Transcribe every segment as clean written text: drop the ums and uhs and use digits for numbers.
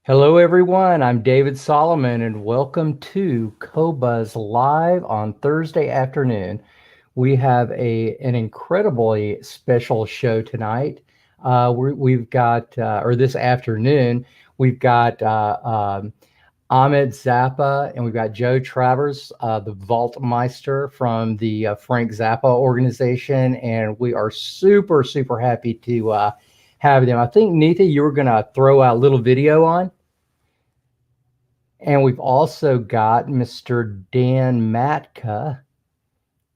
Hello, everyone. I'm David Solomon, and welcome to Qobuz Live on Thursday afternoon. We have an incredibly special show tonight. We've got, or this afternoon, we've got Ahmet Zappa, and we've got Joe Travers, the Vaultmeister from the Frank Zappa organization, and we are super, super happy to have them. I think, Neetha, you were going to throw a little video on. And we've also got Mr. Dan Matka.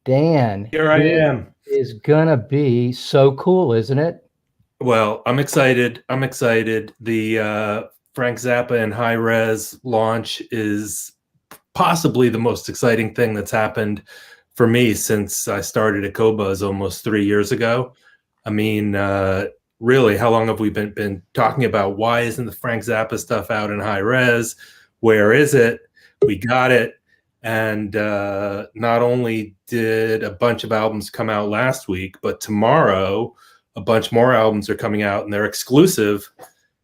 Dan, Here I this am. is gonna be so cool, isn't it? Well, I'm excited. I'm excited. The Frank Zappa and Hi-Res launch is possibly the most exciting thing that's happened for me since I started at Qobuz almost 3 years ago. I mean, really, how long have we been talking about why isn't the Frank Zappa stuff out in Hi-Res? Where is it? We got it. And not only did a bunch of albums come out last week, but tomorrow a bunch more albums are coming out and they're exclusive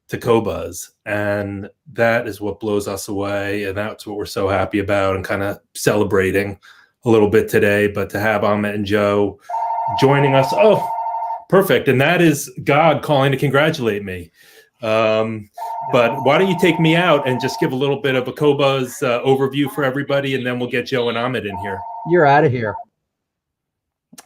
to Qobuz. And that is what blows us away. And that's what we're so happy about and kind of celebrating a little bit today. But to have Ahmet and Joe joining us, oh, perfect. And that is God calling to congratulate me. But why don't you take me out and just give a little bit of a Qobuz overview for everybody, and then we'll get Joe and Ahmet in here. You're out of here.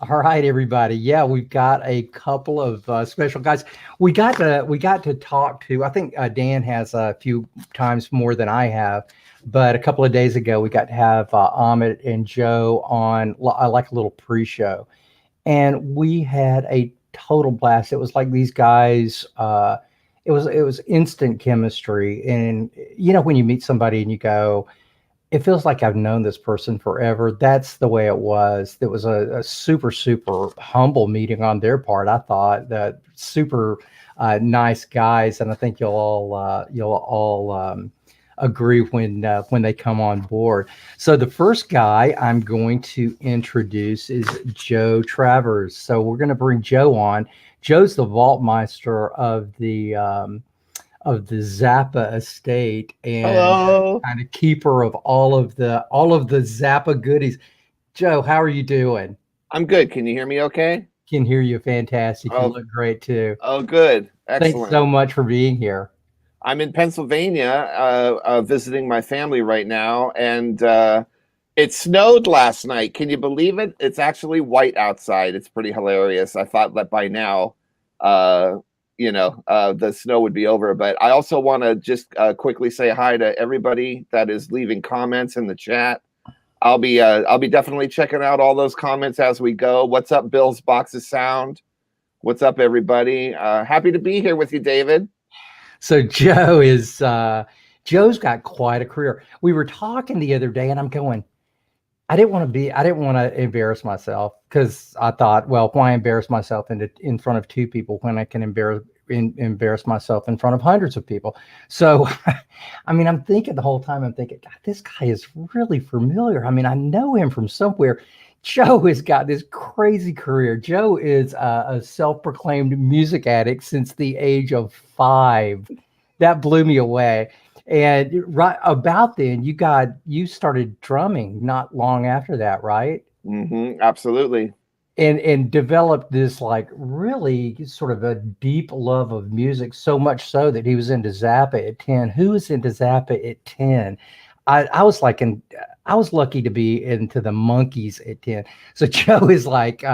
All right, everybody. Yeah, we've got a couple of special guys. We got to talk to. I think Dan has a few times more than I have, but a couple of days ago we got to have Ahmet and Joe on like a little pre-show, and we had a total blast. It was like these guys. It was instant chemistry, and when you meet somebody and you go, it feels like I've known this person forever. That's the way it was. It was a super, super humble meeting on their part. I thought that super nice guys, and I think you'll all agree when they come on board. So the first guy I'm going to introduce is Joe Travers. So we're going to bring Joe on. Joe's the Vaultmeister of the Zappa estate and Hello. kind of keeper of all of the Zappa goodies. Joe, how are you doing? I'm good. Can you hear me okay? Can hear you fantastic. You Oh, look great too. good. Thanks Excellent. so much for being here. I'm in Pennsylvania visiting my family right now, and it snowed last night. Can you believe it? It's actually white outside. It's pretty hilarious. I thought that by now, the snow would be over. But I also want to just quickly say hi to everybody that is leaving comments in the chat. I'll be definitely checking out all those comments as we go. What's up, Bill's Box of Sound? What's up, everybody? Happy to be here with you, David. So Joe's got quite a career. We were talking the other day, and I'm going, I didn't want to embarrass myself because I thought, well, why embarrass myself in front of two people when I can embarrass myself in front of hundreds of people? So, I mean, I'm thinking the whole time, God, this guy is really familiar. I mean, I know him from somewhere. Joe has got this crazy career. Joe is a self-proclaimed music addict since the age of 5. That blew me away. And right about then, you started drumming not long after that, right? Absolutely. And developed this like really sort of a deep love of music, so much so that he was into Zappa at 10. Who was into Zappa at 10? I was like, I was lucky to be into the Monkees at 10. So Joe is like,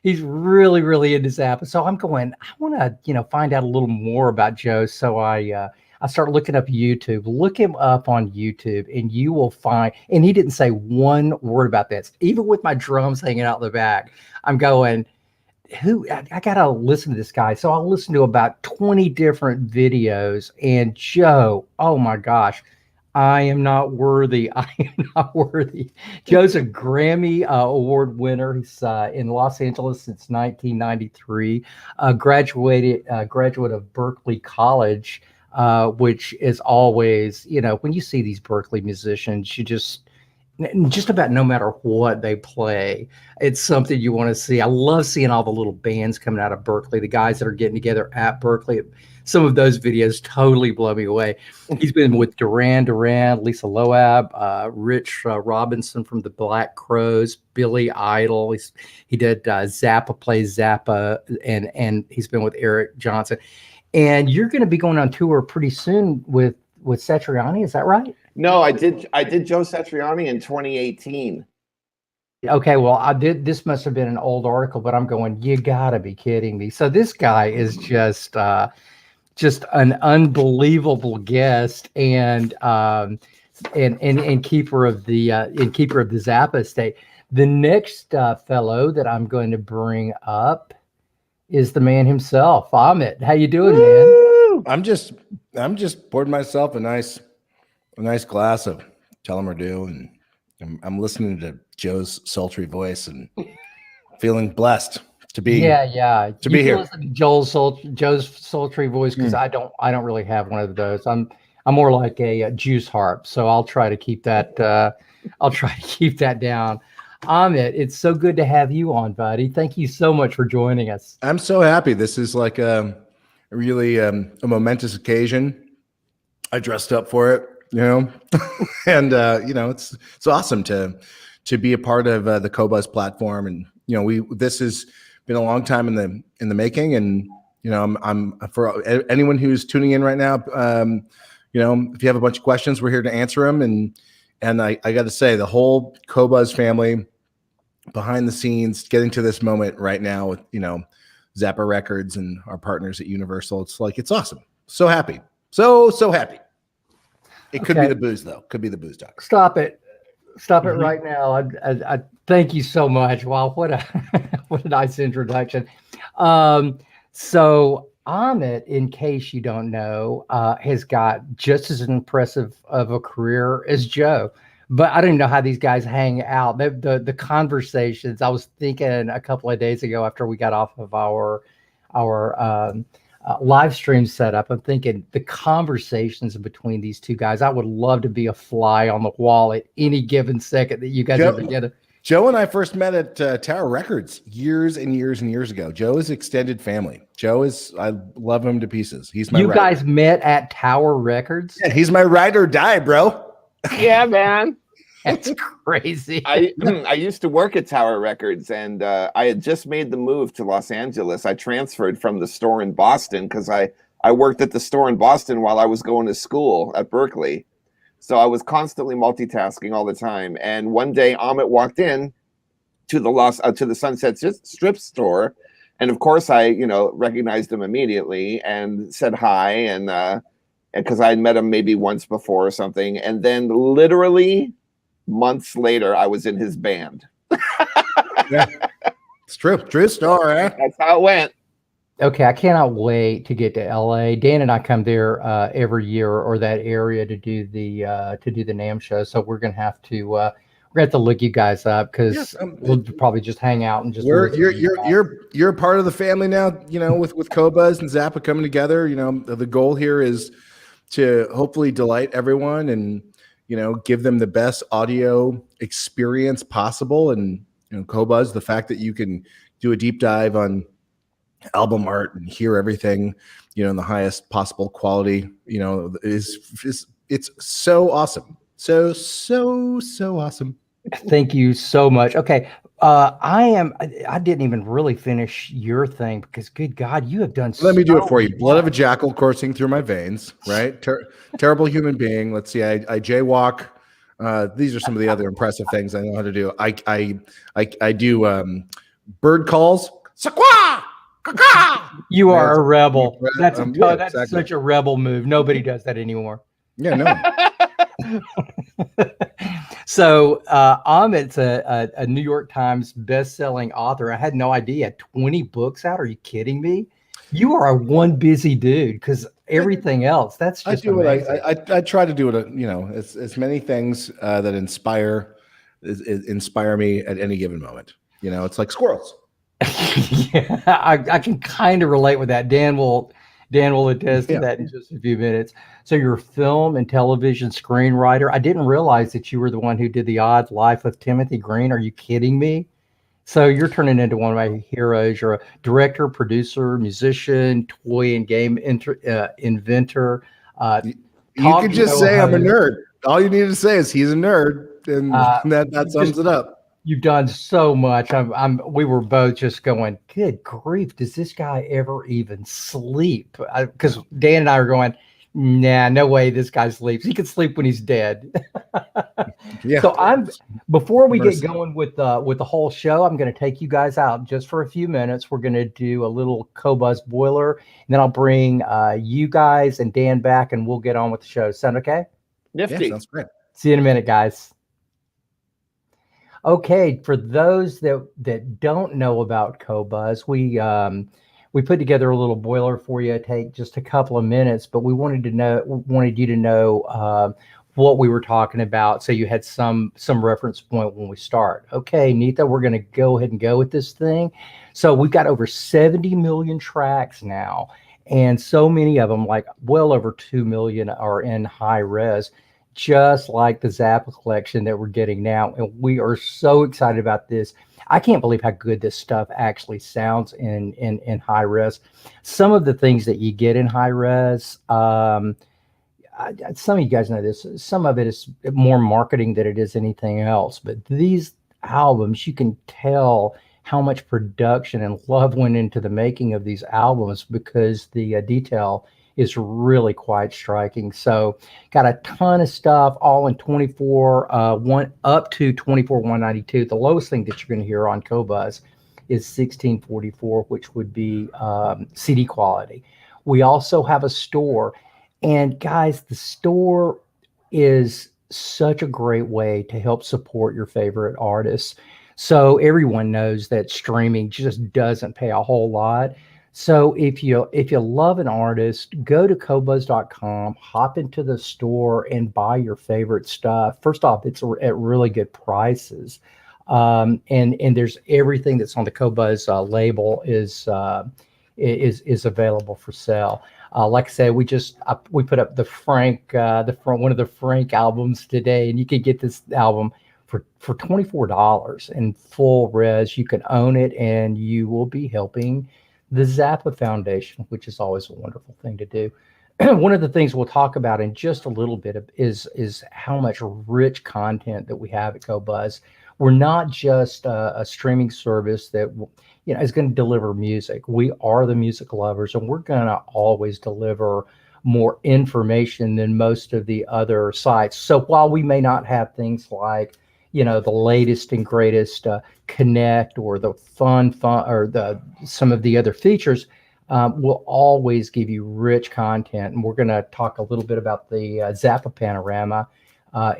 he's really, really into Zappa. So I'm going, I want to, find out a little more about Joe. So I start looking up YouTube. Look him up on YouTube, and you will find. And he didn't say one word about this, even with my drums hanging out in the back. I'm going, I gotta listen to this guy. So I'll listen to about 20 different videos. And Joe, oh my gosh, I am not worthy. I am not worthy. Joe's a Grammy Award winner. He's in Los Angeles since 1993. Graduate of Berkeley College, which is always, when you see these Berkeley musicians, just about no matter what they play, it's something you want to see. I love seeing all the little bands coming out of Berkeley, the guys that are getting together at Berkeley. Some of those videos totally blow me away. He's been with Duran Duran, Lisa Loeb, Rich Robinson from the Black Crowes, Billy Idol. He did Zappa Plays Zappa, and he's been with Eric Johnson. And you're going to be going on tour pretty soon with Satriani, is that right? No, I did Joe Satriani in 2018. Okay, well, I did. This must have been an old article, but I'm going, you gotta be kidding me. So this guy is just an unbelievable guest and keeper of the Zappa estate. The next fellow that I'm going to bring up is the man himself, Ahmet. How you doing, man? I'm just poured myself a nice glass of Tellermerdue, and I'm listening to Joe's sultry voice and feeling blessed to be to be here. Listen to Joe's sultry voice, because I don't really have one of those. I'm more like a juice harp, so I'll try to keep that down. Ahmet, it's so good to have you on, buddy. Thank you so much for joining us. I'm so happy. This is like really a momentous occasion. I dressed up for it, and it's awesome to be a part of the Qobuz platform. And this has been a long time in the making. And I'm for anyone who's tuning in right now. If you have a bunch of questions, we're here to answer them. And I got to say, the whole Qobuz family behind the scenes, getting to this moment right now with Zappa Records and our partners at Universal. It's awesome. So happy. So happy. It could be the booze, though. Could be the booze talk. Stop it right now. I thank you so much. Wow, what a nice introduction. So Ahmet, in case you don't know, has got just as impressive of a career as Joe. But I don't even know how these guys hang out. The conversations. I was thinking a couple of days ago after we got off of our live stream setup, I'm thinking the conversations between these two guys. I would love to be a fly on the wall at any given second that you guys are together. Joe and I first met at Tower Records years and years and years ago. Joe is extended family. I love him to pieces. He's my. You guys met at Tower Records? Yeah, he's my ride or die, bro. Yeah, man. That's crazy. I used to work at Tower Records, and I had just made the move to Los Angeles. I transferred from the store in Boston because I worked at the store in Boston while I was going to school at Berkeley. So I was constantly multitasking all the time. And one day Ahmet walked in to the Sunset Strip store. And of course I, recognized him immediately and said hi. And because I had met him maybe once before or something. And then literally months later, I was in his band. Yeah, it's true. True story. That's how it went. Okay, I cannot wait to get to LA. Dan and I come there every year, or that area, to do the NAMM show. So we're gonna have to look you guys up, because we'll probably just hang out and just. You're a part of the family now. With Qobuz and Zappa coming together. The goal here is to hopefully delight everyone and give them the best audio experience possible. And Qobuz, the fact that you can do a deep dive on album art and hear everything, in the highest possible quality, is it's so awesome. So awesome. Thank you so much. Okay. I didn't even really finish your thing, because good God, you have done. Let me do it for you. Blood of a jackal coursing through my veins, right? Terrible human being. Let's see. I jaywalk. These are some of the other impressive things I know how to do. I do bird calls. Sakwa! You are a rebel. That's exactly. Such a rebel move. Nobody does that anymore. Yeah, no. So Ahmet's a New York Times best-selling author. I had no idea. 20 books out? Are you kidding me? You are a one busy dude, because everything else, that's just amazing. I try to do it. As many things that inspire me at any given moment. It's like squirrels. Yeah, I can kind of relate with that. Dan will Dan will attest to Yeah. that in just a few minutes. So you're a film and television screenwriter. I didn't realize that you were the one who did The Odd Life of Timothy Green. Are you kidding me? So you're turning into one of my heroes. You're a director, producer, musician, toy and game inventor. You talk could just show say I'm a host. nerd. All you need to say is he's a nerd, and that sums just- it up. You've done so much. We were both just going, good grief, does this guy ever even sleep? Because Dan and I are going, nah, no way this guy sleeps. He can sleep when he's dead. Yeah. So before we get Mercy. going with the whole show, I'm going to take you guys out just for a few minutes. We're going to do a little Qobuz boiler, and then I'll bring you guys and Dan back, and we'll get on with the show. Sound okay? Nifty. Yeah, sounds great. See you in a minute, guys. Okay, for those that don't know about Qobuz, we put together a little boiler for you. Take just a couple of minutes, but we wanted you to know what we were talking about, so you had some reference point when we start. Okay, Nita, we're going to go ahead and go with this thing. So we've got over 70 million tracks now, and so many of them, like well over 2 million, are in high res, just like the Zappa collection that we're getting now. And we are so excited about this. I can't believe how good this stuff actually sounds in high res. Some of the things that you get in high res, some of you guys know this, some of it is more marketing than it is anything else. But these albums, you can tell how much production and love went into the making of these albums, because the detail is really quite striking. So got a ton of stuff, all in 24, up to 24,192. The lowest thing that you're going to hear on Qobuz is 1644, which would be CD quality. We also have a store, and guys, the store is such a great way to help support your favorite artists. So everyone knows that streaming just doesn't pay a whole lot. So if you love an artist, go to Qobuz.com, hop into the store and buy your favorite stuff. First off, it's at really good prices. And there's everything that's on the Qobuz label is available for sale. Like I said, we put up the Frank, one of the Frank albums today, and you can get this album for $24 in full res. You can own it, and you will be helping the Zappa Foundation, which is always a wonderful thing to do. One of the things we'll talk about in just a little bit is how much rich content that we have at Qobuz. We're not just a streaming service that is going to deliver music. We are the music lovers, and we're going to always deliver more information than most of the other sites. So while we may not have things like the latest and greatest Connect or the fun or some of the other features, we'll always give you rich content. And we're going to talk a little bit about the Zappa Panorama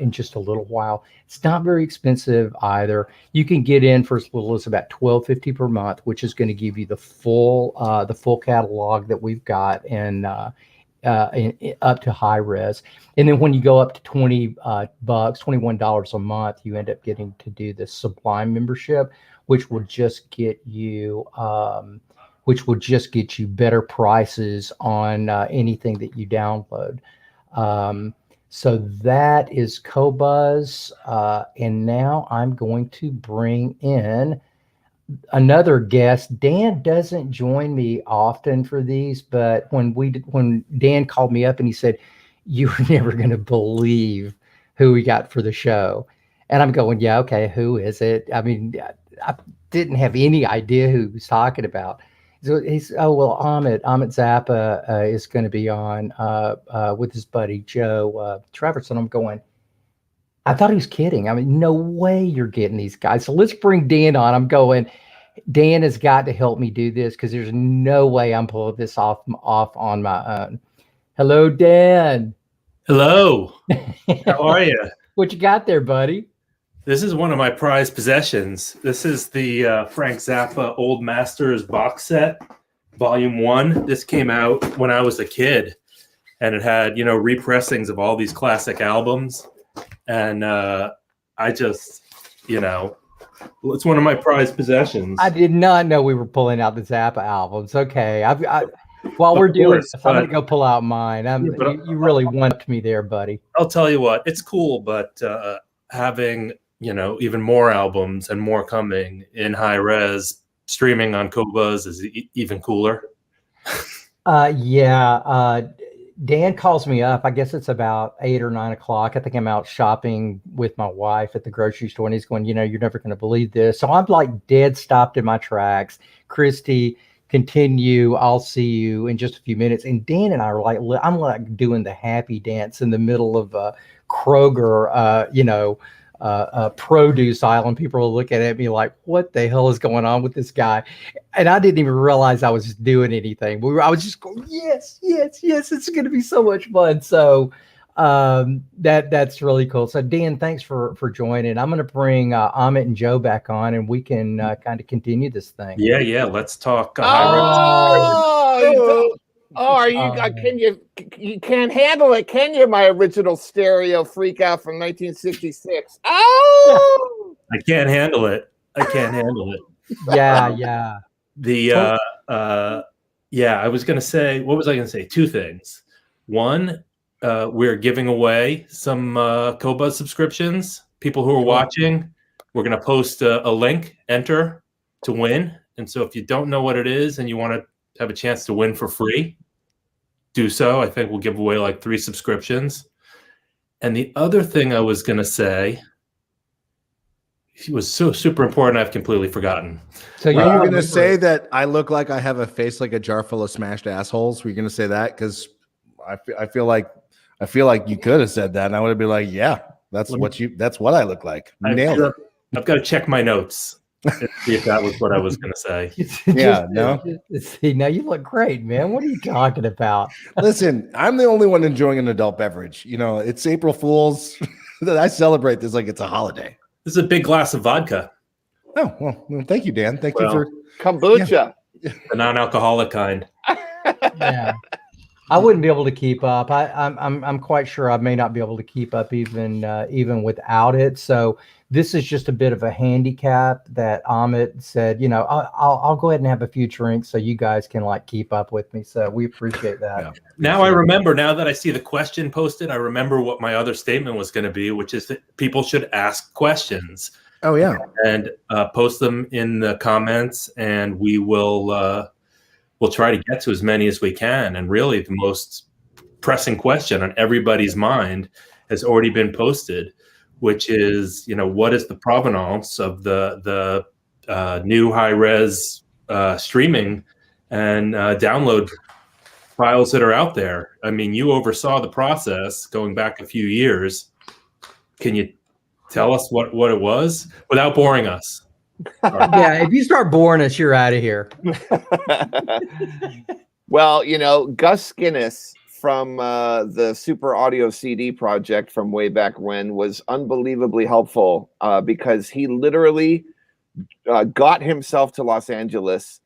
in just a little while. It's not very expensive either. You can get in for as little as about $12.50 per month, which is going to give you the full catalog that we've got and up to high res. And then when you go up to $21 a month, you end up getting to do the Sublime membership, which will just get you better prices on anything that you download. So that is Qobuz. And now I'm going to bring in another guest. Dan doesn't join me often for these, but when Dan called me up and he said, "You're never going to believe who we got for the show," and I'm going, "Yeah, okay, who is it?" I mean, I didn't have any idea who he was talking about. So he's, "Oh, well, Ahmet Zappa is going to be on with his buddy Joe Travers," and I'm going, I thought he was kidding. I mean, no way you're getting these guys. So let's bring Dan on. I'm going, Dan has got to help me do this, because there's no way I'm pulling this off on my own. Hello, Dan. Hello. How are you? What you got there, buddy? This is one of my prized possessions. This is the Frank Zappa Old Masters box set, Volume 1. This came out when I was a kid, and it had, repressings of all these classic albums. And I just, it's one of my prized possessions. I did not know we were pulling out the Zappa albums. Okay. While we're Of doing course, this, I'm going but- to go pull out mine. You really want me there, buddy. I'll tell you what, it's cool, but having, even more albums and more coming in high res streaming on Qobuz is even cooler. Dan calls me up. I guess it's about 8 or 9 o'clock. I think I'm out shopping with my wife at the grocery store, and he's going, you're never going to believe this. So I'm like dead stopped in my tracks. Christy, continue. I'll see you in just a few minutes. And Dan and I are like, I'm like doing the happy dance in the middle of Kroger, produce aisle, and people are looking at me like, what the hell is going on with this guy? And I didn't even realize I was doing anything. I was just going, yes, it's going to be so much fun. So that's really cool. So Dan, thanks for joining. I'm going to bring Ahmet and Joe back on, and we can kind of continue this thing. Yeah. Let's talk. You can't handle it, can you? My original stereo freak out from 1966. Oh, I can't handle it. Yeah. I was going to say, what was I going to say? Two things. One, we're giving away some Qobuz subscriptions. People who are watching, we're going to post a link, enter to win. And so if you don't know what it is and you want to have a chance to win for free, do so. I think we'll give away like 3 subscriptions. And the other thing I was going to say, it was so super important, I've completely forgotten. So you're going to say that I look like I have a face like a jar full of smashed assholes? Were you going to say that? Because I feel like you could have said that, and I would have been like, yeah, that's what I look like. Nailed it. I've got to check my notes and see if that was what I was going to say. See, now you look great, man. What are you talking about? Listen, I'm the only one enjoying an adult beverage. It's April Fool's. I celebrate this like it's a holiday. This is a big glass of vodka. Oh, well, thank you, Dan. Thank you for kombucha. The non-alcoholic kind. Yeah. I wouldn't be able to keep up. I'm quite sure I may not be able to keep up even without it. So this is just a bit of a handicap that Ahmet said, I'll go ahead and have a few drinks so you guys can like keep up with me. So we appreciate that. Yeah. Now I remember, now that I see the question posted, I remember what my other statement was going to be, which is that people should ask questions. Oh yeah. And post them in the comments, and we will we'll try to get to as many as we can. And really the most pressing question on everybody's mind has already been posted, which is, what is the provenance of the new high-res streaming and download files that are out there? I mean, you oversaw the process going back a few years. Can you tell us what it was without boring us? Yeah, if you start boring us, you're out of here. Well, Gus Skinnis from the Super Audio CD project from way back when was unbelievably helpful because he literally got himself to Los Angeles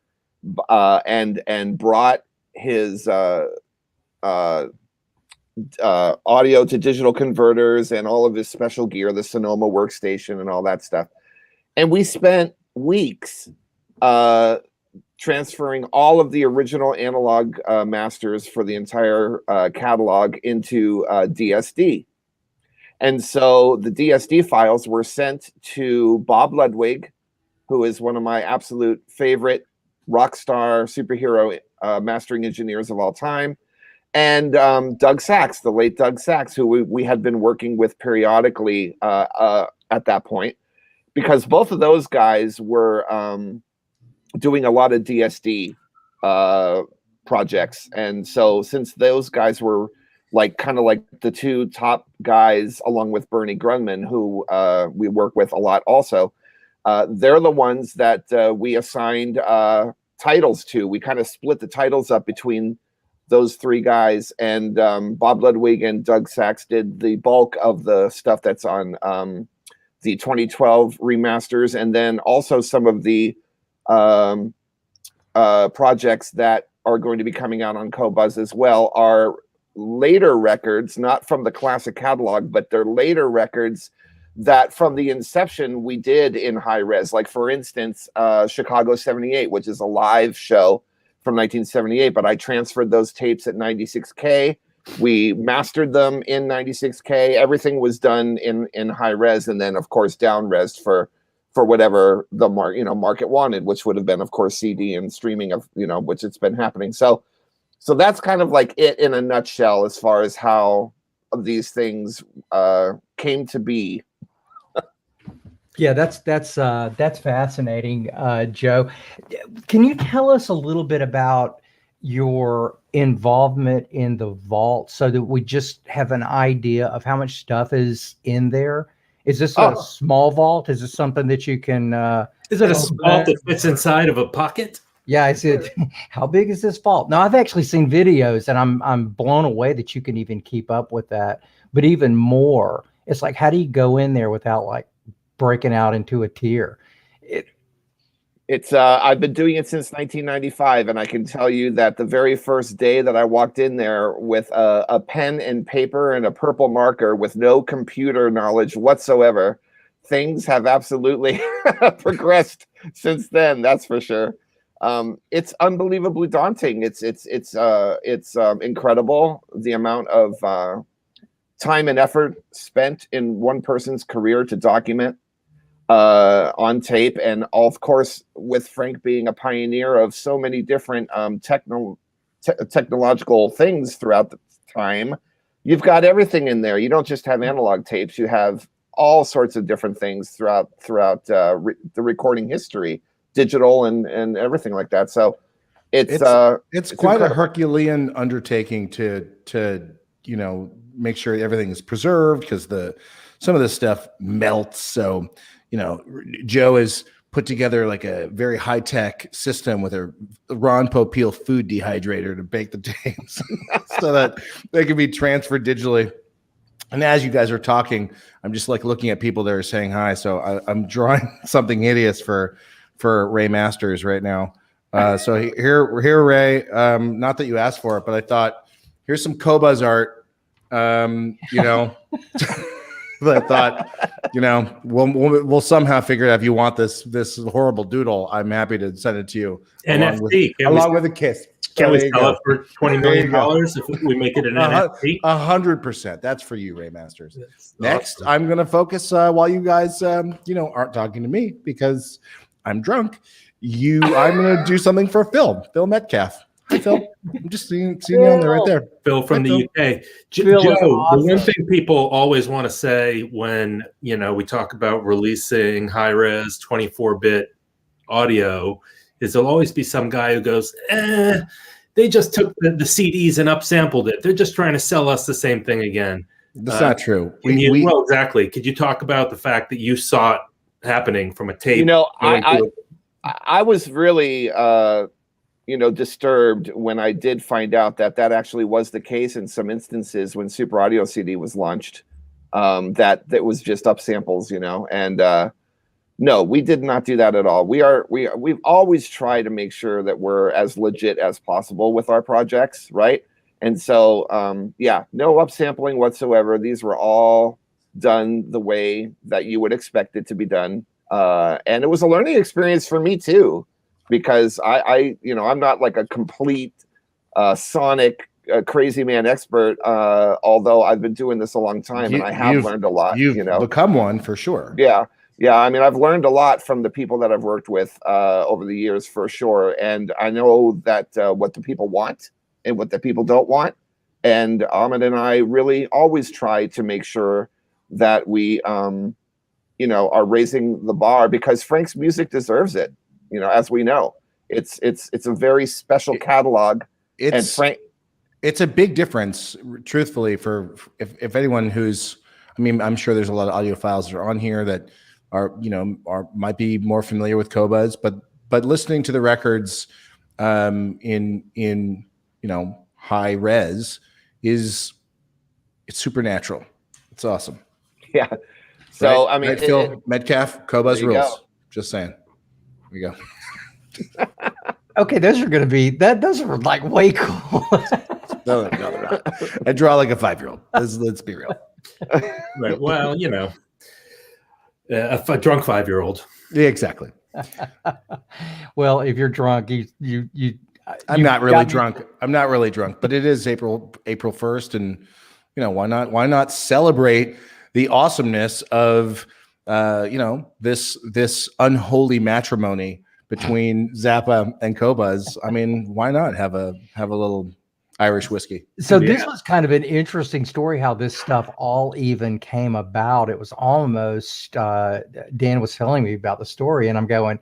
and brought his audio to digital converters and all of his special gear, the Sonoma workstation and all that stuff. And we spent weeks transferring all of the original analog masters for the entire catalog into DSD. And so the DSD files were sent to Bob Ludwig, who is one of my absolute favorite rock star superhero mastering engineers of all time, and Doug Sachs, the late Doug Sachs, who we had been working with periodically at that point, because both of those guys were doing a lot of DSD projects. And so since those guys were kind of like the 2 top guys, along with Bernie Grunman, who we work with a lot also, they're the ones that we assigned titles to. We kind of split the titles up between those 3 guys, and Bob Ludwig and Doug Sachs did the bulk of the stuff that's on the 2012 remasters, and then also some of the projects that are going to be coming out on Qobuz as well are later records, not from the classic catalog, but they're later records that from the inception we did in high res. Like, for instance, Chicago 78, which is a live show from 1978, but I transferred those tapes at 96K. We mastered them in 96K. Everything was done in high res, and then of course down res for whatever the market wanted, which would have been of course CD and streaming of which it's been happening. So that's kind of like it in a nutshell as far as how these things came to be. Yeah, that's fascinating, Joe. Can you tell us a little bit about your involvement in the vault so that we just have an idea of how much stuff is in there? Is this a small vault? Is it something that you can? Is it a vault that fits inside of a pocket? Yeah, I said, how big is this vault? Now, I've actually seen videos, and I'm blown away that you can even keep up with that. But even more, it's like, how do you go in there without like breaking out into a tear? It's I've been doing it since 1995, and I can tell you that the very first day that I walked in there with a pen and paper and a purple marker with no computer knowledge whatsoever, things have absolutely progressed since then. That's for sure. It's unbelievably daunting. It's incredible the amount of time and effort spent in one person's career to document on tape, and of course with Frank being a pioneer of so many different technological things throughout the time, you've got everything in there. You don't just have analog tapes, you have all sorts of different things throughout the recording history, digital and everything like that. So it's quite incredible. A Herculean undertaking to make sure everything is preserved, because some of this stuff melts. So Joe has put together like a very high-tech system with a Ron Popeil food dehydrator to bake the tapes so that they can be transferred digitally. And as you guys are talking, I'm just like looking at people that are saying hi. So I'm drawing something hideous for Ray Masters right now. So here, Ray, not that you asked for it, but I thought, here's some Qobuz art. But I thought, we'll somehow figure it out. If you want this horrible doodle, I'm happy to send it to you. NFT. Along with a kiss. Can we sell it for $20 million if we make it an NFT? 100%. That's for you, Ray Masters. That's Next, awesome. I'm going to focus while you guys, aren't talking to me because I'm drunk. I'm going to do something for Phil Metcalf. Hi, Phil. I'm just seeing you on there right there. Phil from the UK. Phil Joe, awesome. The one thing people always want to say when we talk about releasing high-res 24-bit audio is there'll always be some guy who goes, they just took the CDs and upsampled it. They're just trying to sell us the same thing again. That's not true. Well, exactly. Could you talk about the fact that you saw it happening from a tape? I was really disturbed when I did find out that actually was the case in some instances when Super Audio CD was launched, that was just upsamples, and no, we did not do that at all. We've always tried to make sure that we're as legit as possible with our projects, right? And so, no upsampling whatsoever. These were all done the way that you would expect it to be done, and it was a learning experience for me too, because I'm not like a complete sonic crazy man expert, although I've been doing this a long time and I have learned a lot. You've become one for sure. Yeah. I mean, I've learned a lot from the people that I've worked with over the years for sure. And I know that what the people want and what the people don't want. And Ahmet and I really always try to make sure that we, are raising the bar, because Frank's music deserves it. As we know, it's a very special catalog. It's a big difference, truthfully, for if anyone I'm sure there's a lot of audiophiles that are on here that might be more familiar with Qobuz, but listening to the records in high res it's supernatural. It's awesome. Yeah. So right? I mean, Phil Metcalf, Qobuz rules. Just saying. We go. Okay, those are going to be those are like way cool. No, they're not. I draw like a 5-year-old. Let's be real. Right. Well, a drunk 5-year-old. Yeah, exactly. Well, if you're drunk, I'm not really drunk. I'm not really drunk, but it is April 1st, and why not celebrate the awesomeness of this unholy matrimony between Zappa and Qobuz. I mean, why not have a little Irish whiskey? So this was kind of an interesting story how this stuff all even came about. It was almost Dan was telling me about the story, and I'm going,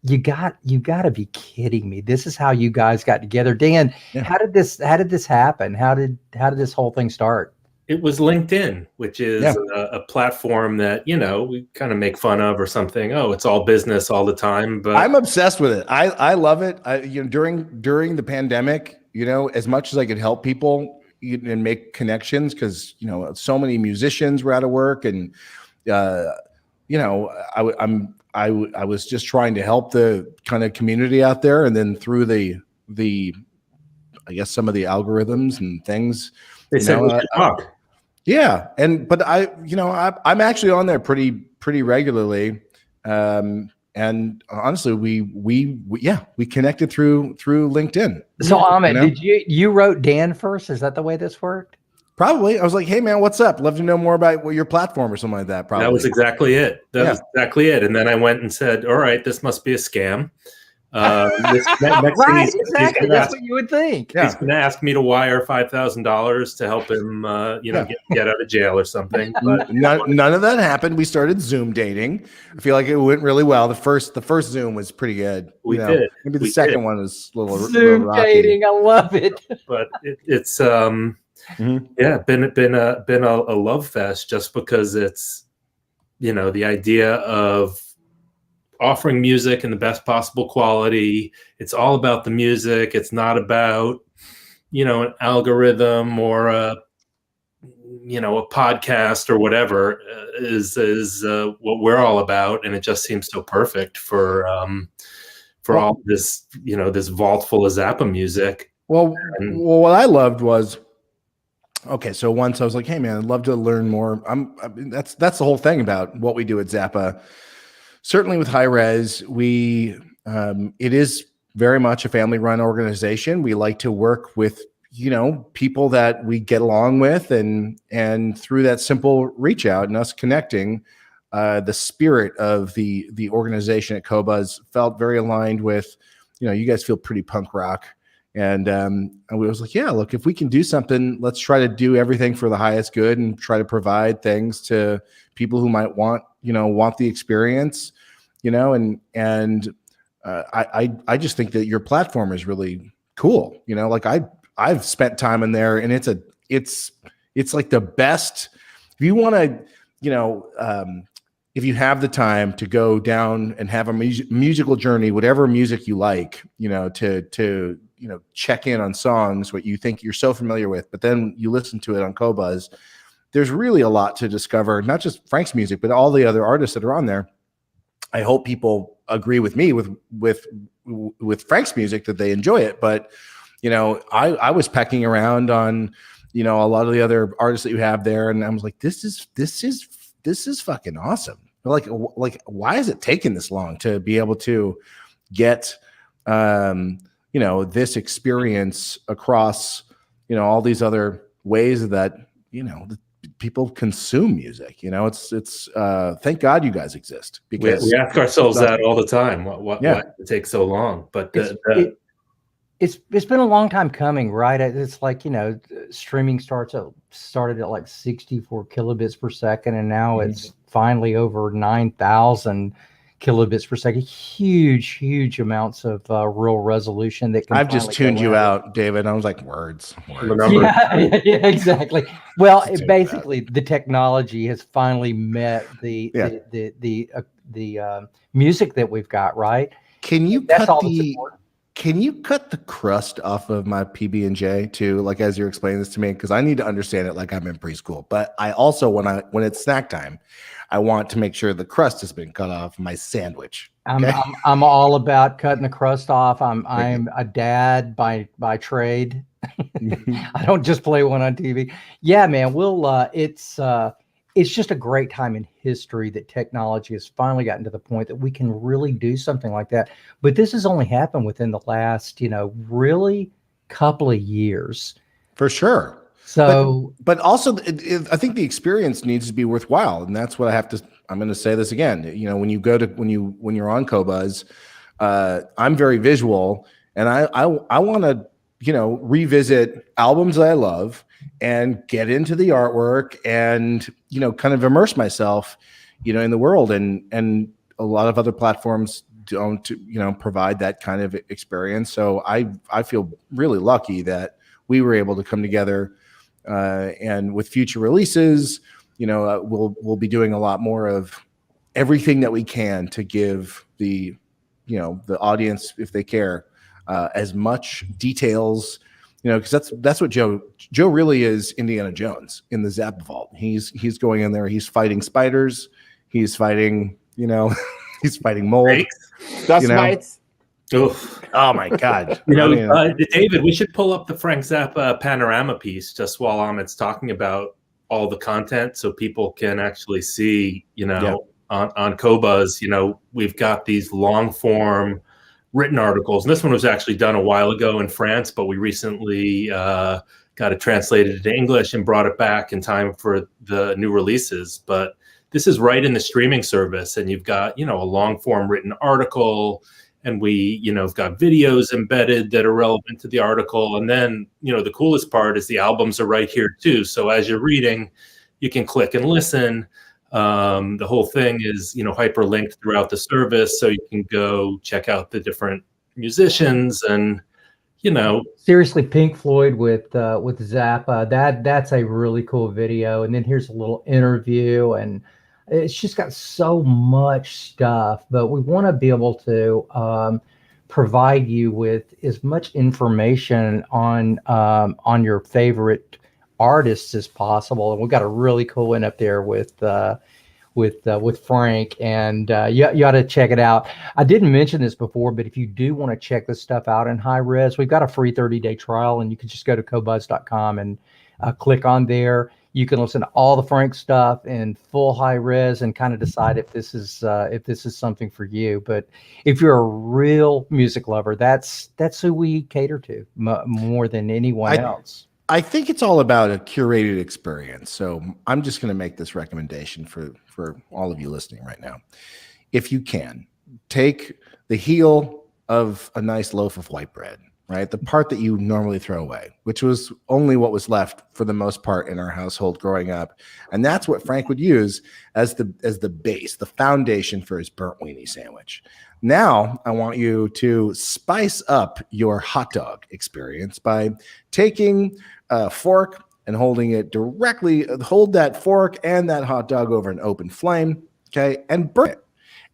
you got to be kidding me. This is how you guys got together. Dan, how did this happen? How did this whole thing start? It was LinkedIn, which is a platform that, we kind of make fun of or something. Oh, it's all business all the time. But I'm obsessed with it. I love it. During the pandemic, as much as I could help people and make connections, because, so many musicians were out of work, and, I was just trying to help the kind of community out there. And then through the I guess some of the algorithms and things, they said we should talk. Yeah. But I'm actually on there pretty regularly. And honestly, we connected through LinkedIn. So Ahmet, did you wrote Dan first? Is that the way this worked? Probably. I was like, hey man, what's up? Love to know more about your platform or something like that. Probably. That was exactly it. Was exactly it. And then I went and said, all right, this must be a scam. Right, exactly. That's what you would think. He's going to ask me to wire $5,000 to help him, get out of jail or something. But none of that happened. We started Zoom dating. I feel like it went really well. The first Zoom was pretty good. We did. Maybe the second one was a little Zoom rocky. dating. I love it. But it's been a love fest, just because it's the idea of offering music in the best possible quality. It's all about the music. It's not about an algorithm or a podcast or whatever is what we're all about. And it just seems so perfect for all this this vault full of Zappa music. Well, what I loved was, okay, so once I was like, hey man, I'd love to learn more. That's the whole thing about what we do at Zappa. Certainly with Hi-Res, it is very much a family-run organization. We like to work with people that we get along with, and through that simple reach out and us connecting, the spirit of the organization at Qobuz felt very aligned with, you guys feel pretty punk rock. And we was like, yeah, look, if we can do something, let's try to do everything for the highest good and try to provide things to people who might want the experience, and I just think that your platform is really cool. Like I've spent time in there, and it's like the best. If you want to, if you have the time to go down and have a musical journey, whatever music you like, to check in on songs, what you think you're so familiar with, but then you listen to it on Qobuz, there's really a lot to discover, not just Frank's music, but all the other artists that are on there. I hope people agree with me with Frank's music, that they enjoy it. But, I was pecking around on, a lot of the other artists that you have there. And I was like, this is fucking awesome. Like, why is it taking this long to be able to get, this experience across, all these other ways that, people consume music. It's thank God you guys exist, because we ask ourselves that all the time. Why it takes so long? But it's been a long time coming, right? It's like, streaming started at like 64 kilobits per second, and now it's finally over 9,000 kilobits per second. Huge amounts of real resolution that can. I've just tuned you out, David. I was like, words. Yeah, exactly. Well, basically, the technology has finally met the music that we've got, right? Can you cut the crust off of my PB&J too, like as you're explaining this to me? Because I need to understand it like I'm in preschool. But I also, when it's snack time, I want to make sure the crust has been cut off my sandwich. Okay? I'm all about cutting the crust off. I'm a dad by trade. I don't just play one on TV. Yeah, man. We'll it's just a great time in history that technology has finally gotten to the point that we can really do something like that. But this has only happened within the last, really couple of years. For sure. So, but also, I think the experience needs to be worthwhile, and that's what I'm going to say this again. When you're on Qobuz, I'm very visual, and I want to revisit albums that I love and get into the artwork and kind of immerse myself in the world, and a lot of other platforms don't provide that kind of experience. So I feel really lucky that we were able to come together, and with future releases we'll be doing a lot more of everything that we can to give the audience, if they care, as much details, because that's what Joe really is. Indiana Jones in the Zappa vault. He's going in there. He's fighting spiders. He's fighting, he's fighting mold. Dust mites. Oh my God. David, we should pull up the Frank Zappa panorama piece just while Ahmet's talking about all the content, so people can actually see, on Qobuz, we've got these long form written articles, and this one was actually done a while ago in France, but we recently got it translated into English and brought it back in time for the new releases. But this is right in the streaming service, and you've got a long form written article, and we've got videos embedded that are relevant to the article, and then the coolest part is the albums are right here too. So as you're reading, you can click and listen. The whole thing is, hyperlinked throughout the service, so you can go check out the different musicians and, seriously, Pink Floyd with Zappa. That's a really cool video. And then here's a little interview, and it's just got so much stuff. But we want to be able to provide you with as much information on your favorite artists as possible, and we've got a really cool one up there with Frank, and you ought to check it out. I didn't mention this before, but if you do want to check this stuff out in high res, we've got a free 30-day trial, and you can just go to qobuz.com and click on there. You can listen to all the Frank stuff in full high res and kind of decide if this is something for you. But if you're a real music lover, that's who we cater to more than anyone else. I think it's all about a curated experience. So I'm just going to make this recommendation for all of you listening right now. If you can, take the heel of a nice loaf of white bread, right? The part that you normally throw away, which was only what was left for the most part in our household growing up. And that's what Frank would use as the base, the foundation for his burnt weenie sandwich. Now, I want you to spice up your hot dog experience by taking a fork and holding it directly, hold that fork and that hot dog over an open flame, okay, and burn it.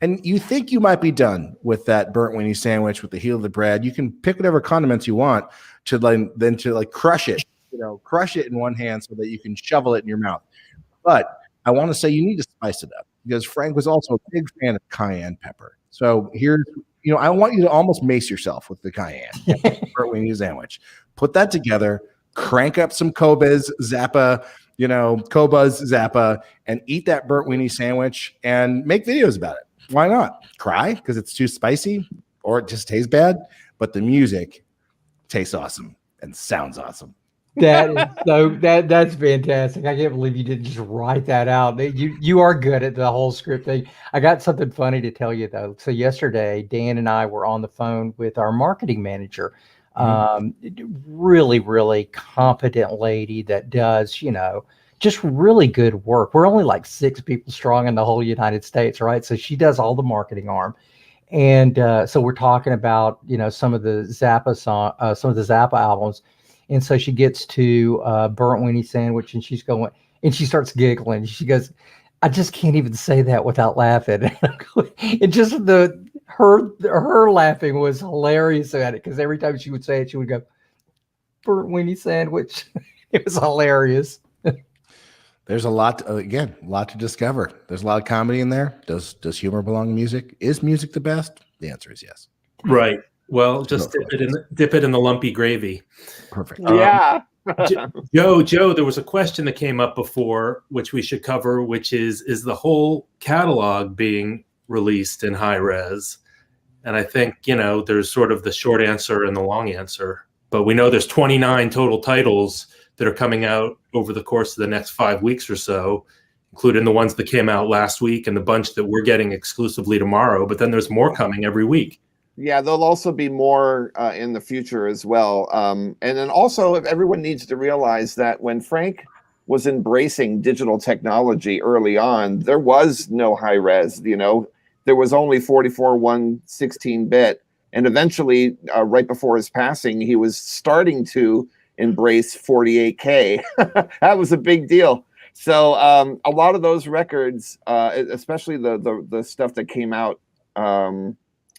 And you think you might be done with that burnt weenie sandwich with the heel of the bread. You can pick whatever condiments you want to then crush it, crush it in one hand so that you can shovel it in your mouth. But I want to say you need to spice it up, because Frank was also a big fan of cayenne pepper. So here's, I want you to almost mace yourself with the cayenne burnt weenie sandwich. Put that together, crank up some Qobuz Zappa, Qobuz Zappa, and eat that burnt weenie sandwich and make videos about it. Why not? Cry because it's too spicy or it just tastes bad, but the music tastes awesome and sounds awesome. That's fantastic. I can't believe you didn't just write that out. You are good at the whole script thing. I got something funny to tell you though. So yesterday, Dan and I were on the phone with our marketing manager. Really, really competent lady that does, just really good work. We're only like 6 people strong in the whole United States, right? So she does all the marketing arm. And so we're talking about, some of the Zappa some of the Zappa albums. And so she gets to burnt weenie sandwich, and she's going, and she starts giggling. She goes, I just can't even say that without laughing. And just her laughing was hilarious at it, because every time she would say it, she would go, burnt weenie sandwich. It was hilarious. There's a lot to discover. There's a lot of comedy in there. Does humor belong in music? Is music the best? The answer is yes. Right. Well, just dip it in the lumpy gravy. Perfect. Yeah. Joe, there was a question that came up before, which we should cover, which is the whole catalog being released in high res? And I think, there's sort of the short answer and the long answer, but we know there's 29 total titles that are coming out over the course of the next 5 weeks or so, including the ones that came out last week and the bunch that we're getting exclusively tomorrow, but then there's more coming every week. Yeah, there'll also be more in the future as well. And then also, everyone needs to realize that when Frank was embracing digital technology early on, there was no high res, there was only 44, 16-bit. And eventually, right before his passing, he was starting to embrace 48K. That was a big deal. So a lot of those records, especially the stuff that came out,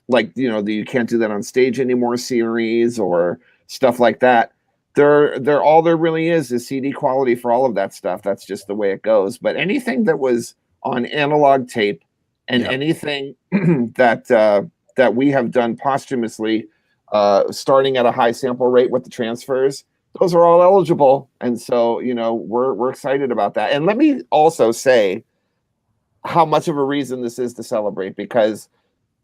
like the You Can't Do That on Stage Anymore series or stuff like that, they're all there really is CD quality for all of that stuff. That's just the way it goes. But anything that was on analog tape and anything that we have done posthumously, starting at a high sample rate with the transfers, those are all eligible. And so, we're excited about that. And let me also say how much of a reason this is to celebrate, because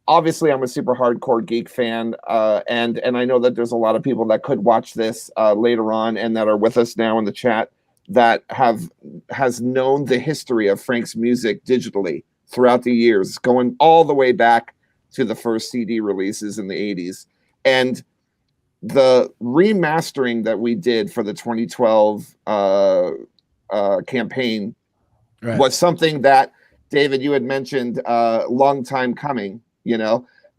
obviously I'm a super hardcore geek fan. And I know that there's a lot of people that could watch this later on and that are with us now in the chat that has known the history of Frank's music digitally throughout the years, going all the way back to the first CD releases in the 80s. And the remastering that we did for the 2012 campaign was something that, David, you had mentioned long time coming.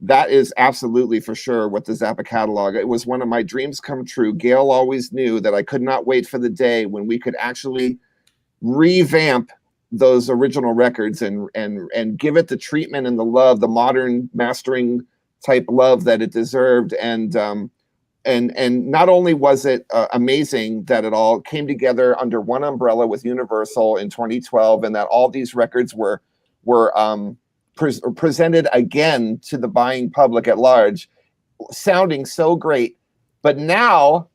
That is absolutely for sure with the Zappa catalog. It was one of my dreams come true. Gail always knew that I could not wait for the day when we could actually revamp those original records and give it the treatment and the love, the modern mastering type love that it deserved. And not only was it amazing that it all came together under one umbrella with Universal in 2012, and that all these records were presented again to the buying public at large, sounding so great, but now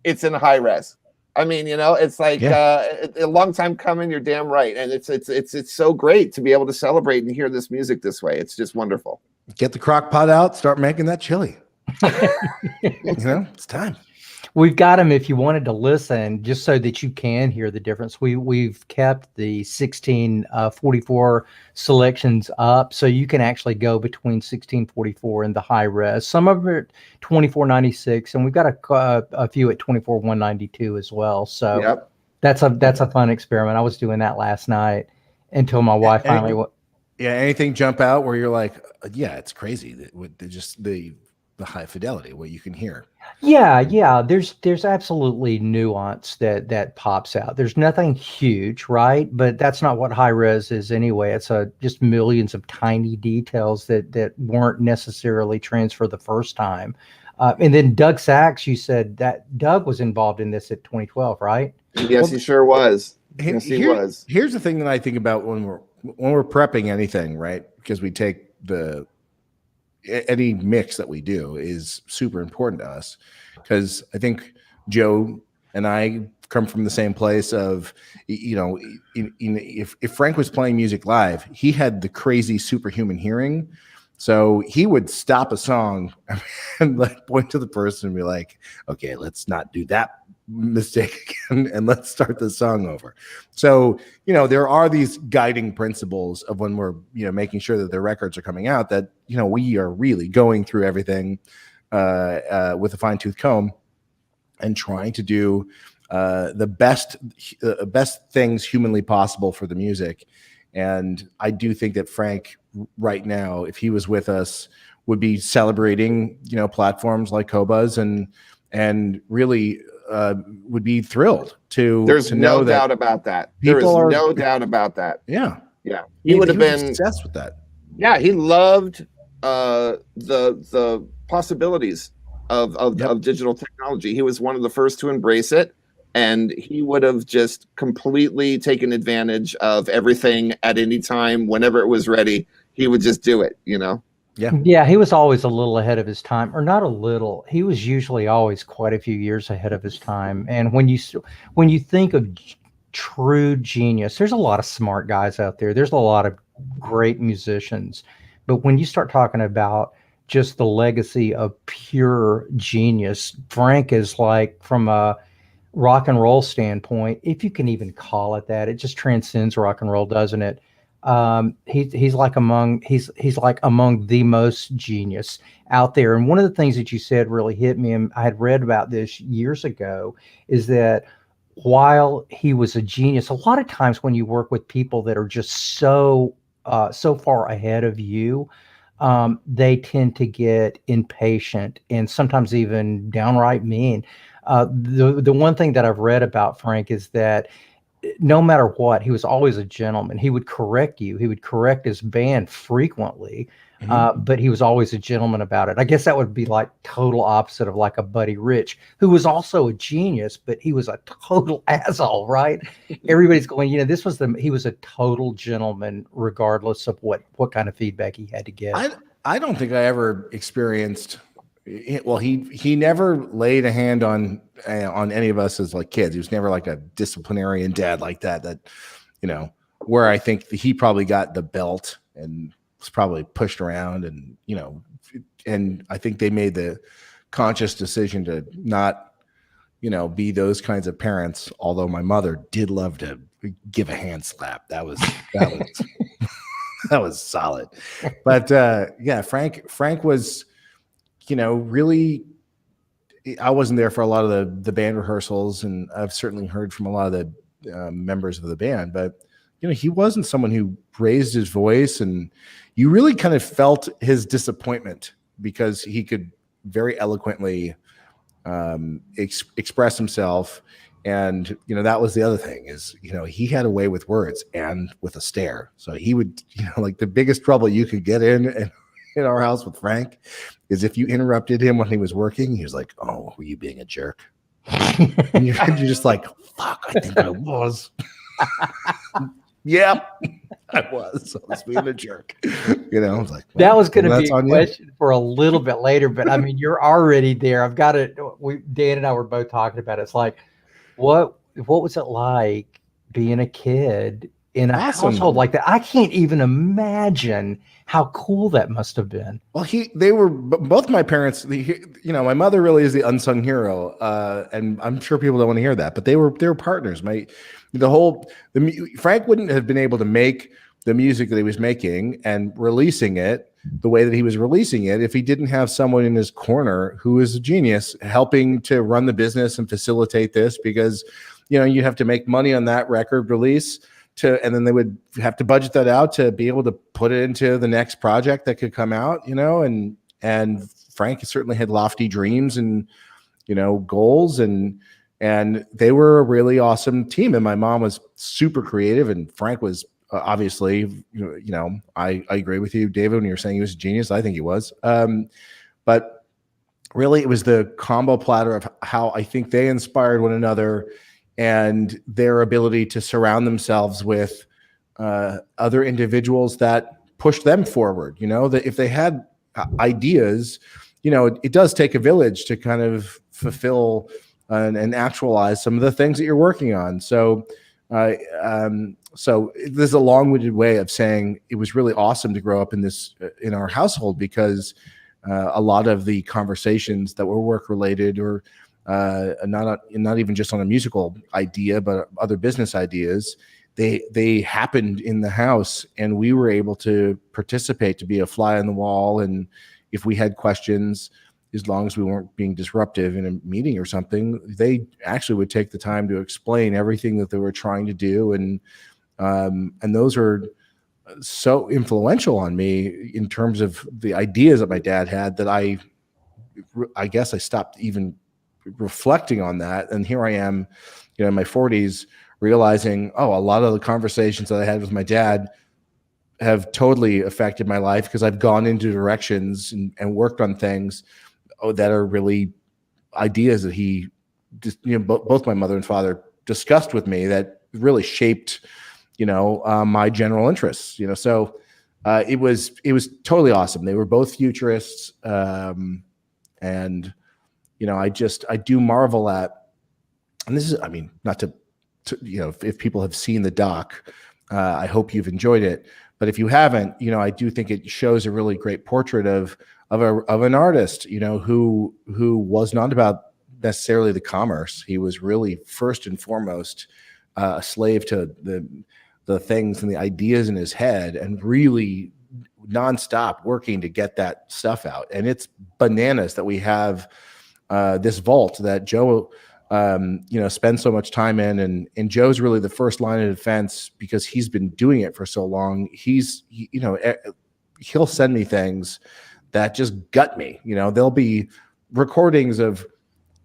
it's in high res. I mean, it's like a long time coming. You're damn right, and it's so great to be able to celebrate and hear this music this way. It's just wonderful. Get the crock pot out, start making that chili. It's time. We've got them if you wanted to listen, just so that you can hear the difference. We've kept the 1644 selections up, so you can actually go between 1644 and the high res. Some of it 2496, and we've got a few at 24192 as well. So that's a fun experiment. I was doing that last night until my wife finally. Anything jump out where you're like, it's crazy that with just the high fidelity, what you can hear. There's absolutely nuance that pops out. There's nothing huge, right? But that's not what high res is anyway. It's just millions of tiny details that weren't necessarily transferred the first time. And then Doug Sachs, you said that Doug was involved in this at 2012, right? Yes, he sure was. Yes, he was. Here's the thing that I think about when we're prepping anything, right? Because we take any mix that we do is super important to us, because I think Joe and I come from the same place of, if Frank was playing music live, he had the crazy superhuman hearing. So he would stop a song and point to the person and be like, okay, let's not do that mistake again, and let's start the song over. So, there are these guiding principles of when we're, making sure that the records are coming out, that, we are really going through everything with a fine-tooth comb and trying to do the best things humanly possible for the music. And I do think that Frank right now, if he was with us, would be celebrating, platforms like Qobuz and really would be thrilled to. There's no doubt about that. There is no doubt about that. Yeah. He would have been obsessed with that. Yeah, he loved the possibilities of digital technology. He was one of the first to embrace it, and he would have just completely taken advantage of everything at any time, whenever it was ready. He would just do it, Yeah, he was always a little ahead of his time, or not a little. He was usually always quite a few years ahead of his time. And when you think of true genius, there's a lot of smart guys out there. There's a lot of great musicians, but when you start talking about just the legacy of pure genius, Frank is like, from a rock and roll standpoint, if you can even call it that, it just transcends rock and roll, doesn't it? He's like he's like among the most genius out there. And one of the things that you said really hit me, and I had read about this years ago, is that while he was a genius, a lot of times when you work with people that are just so far ahead of you, they tend to get impatient and sometimes even downright mean. The one thing that I've read about Frank is that no matter what, he was always a gentleman. He would correct you. He would correct his band frequently, but he was always a gentleman about it. I guess that would be like total opposite of like a Buddy Rich, who was also a genius, but he was a total asshole, right? Everybody's going, he was a total gentleman, regardless of what kind of feedback he had to give. I don't think I ever experienced. Well, he never laid a hand on any of us as like kids. He was never like a disciplinarian dad like that. Where I think he probably got the belt and was probably pushed around, and I think they made the conscious decision to not, be those kinds of parents. Although my mother did love to give a hand slap. That was that was solid. But yeah, Frank was. Really, I wasn't there for a lot of the band rehearsals, and I've certainly heard from a lot of the members of the band, but he wasn't someone who raised his voice, and you really kind of felt his disappointment because he could very eloquently express himself. And, that was the other thing is, he had a way with words and with a stare. So he would, like the biggest trouble you could get in our house with Frank is if you interrupted him when he was working, he was like, "Oh, were you being a jerk?" And you're just like, "Fuck, I think I was." Yep, I was being a jerk. I was like, well, that was going to be a question you. for a little bit later, but I mean, you're already there. I've got it. Dan and I were both talking about it. It's like, what was it like being a kid in a household like that? I can't even imagine how cool that must have been. Well, they were both my parents. My mother really is the unsung hero, and I'm sure people don't want to hear that, but they were partners. Frank wouldn't have been able to make the music that he was making and releasing it the way that he was releasing it if he didn't have someone in his corner who is a genius helping to run the business and facilitate this, because you have to make money on that record release. And then they would have to budget that out to be able to put it into the next project that could come out, and Frank certainly had lofty dreams and, goals, and they were a really awesome team. And my mom was super creative, and Frank was obviously, I agree with you, David, when you were saying he was a genius. I think he was. But really it was the combo platter of how I think they inspired one another and their ability to surround themselves with other individuals that pushed them forward. That if they had ideas, it does take a village to kind of fulfill and actualize some of the things that you're working on. So there's a long-winded way of saying it was really awesome to grow up in our household, because a lot of the conversations that were work related or not even just on a musical idea, but other business ideas, they happened in the house, and we were able to participate, to be a fly on the wall. And if we had questions, as long as we weren't being disruptive in a meeting or something, they actually would take the time to explain everything that they were trying to do. And those are so influential on me in terms of the ideas that my dad had, that I guess I stopped even reflecting on that. And here I am, in my 40s, realizing, a lot of the conversations that I had with my dad have totally affected my life, because I've gone into directions and worked on things that are really ideas that he just, both my mother and father discussed with me, that really shaped, my general interests, so it was totally awesome. They were both futurists, and I do marvel at, and this is, I mean, not to if people have seen the doc, I hope you've enjoyed it. But if you haven't, I do think it shows a really great portrait of an artist, who was not about necessarily the commerce. He was really first and foremost a slave to the things and the ideas in his head, and really nonstop working to get that stuff out. And it's bananas that we have this vault that Joe spends so much time in, and Joe's really the first line of defense because he's been doing it for so long. He'll send me things that just gut me. There'll be recordings of,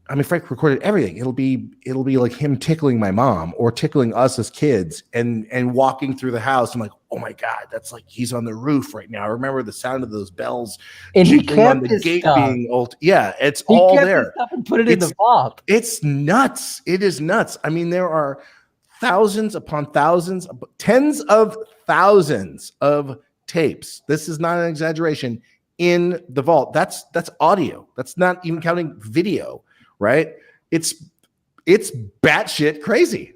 I mean, Frank recorded everything. It'll be like him tickling my mom or tickling us as kids, and walking through the house. I'm like, oh my God, that's like he's on the roof right now. I remember the sound of those bells. And he kept on the his gate stuff. being old. Yeah, it's He all kept there. his stuff and put it in the vault. It's nuts. It is nuts. I mean, there are thousands upon thousands, tens of thousands of tapes. This is not an exaggeration in the vault. That's audio. That's not even counting video. Right? It's batshit crazy.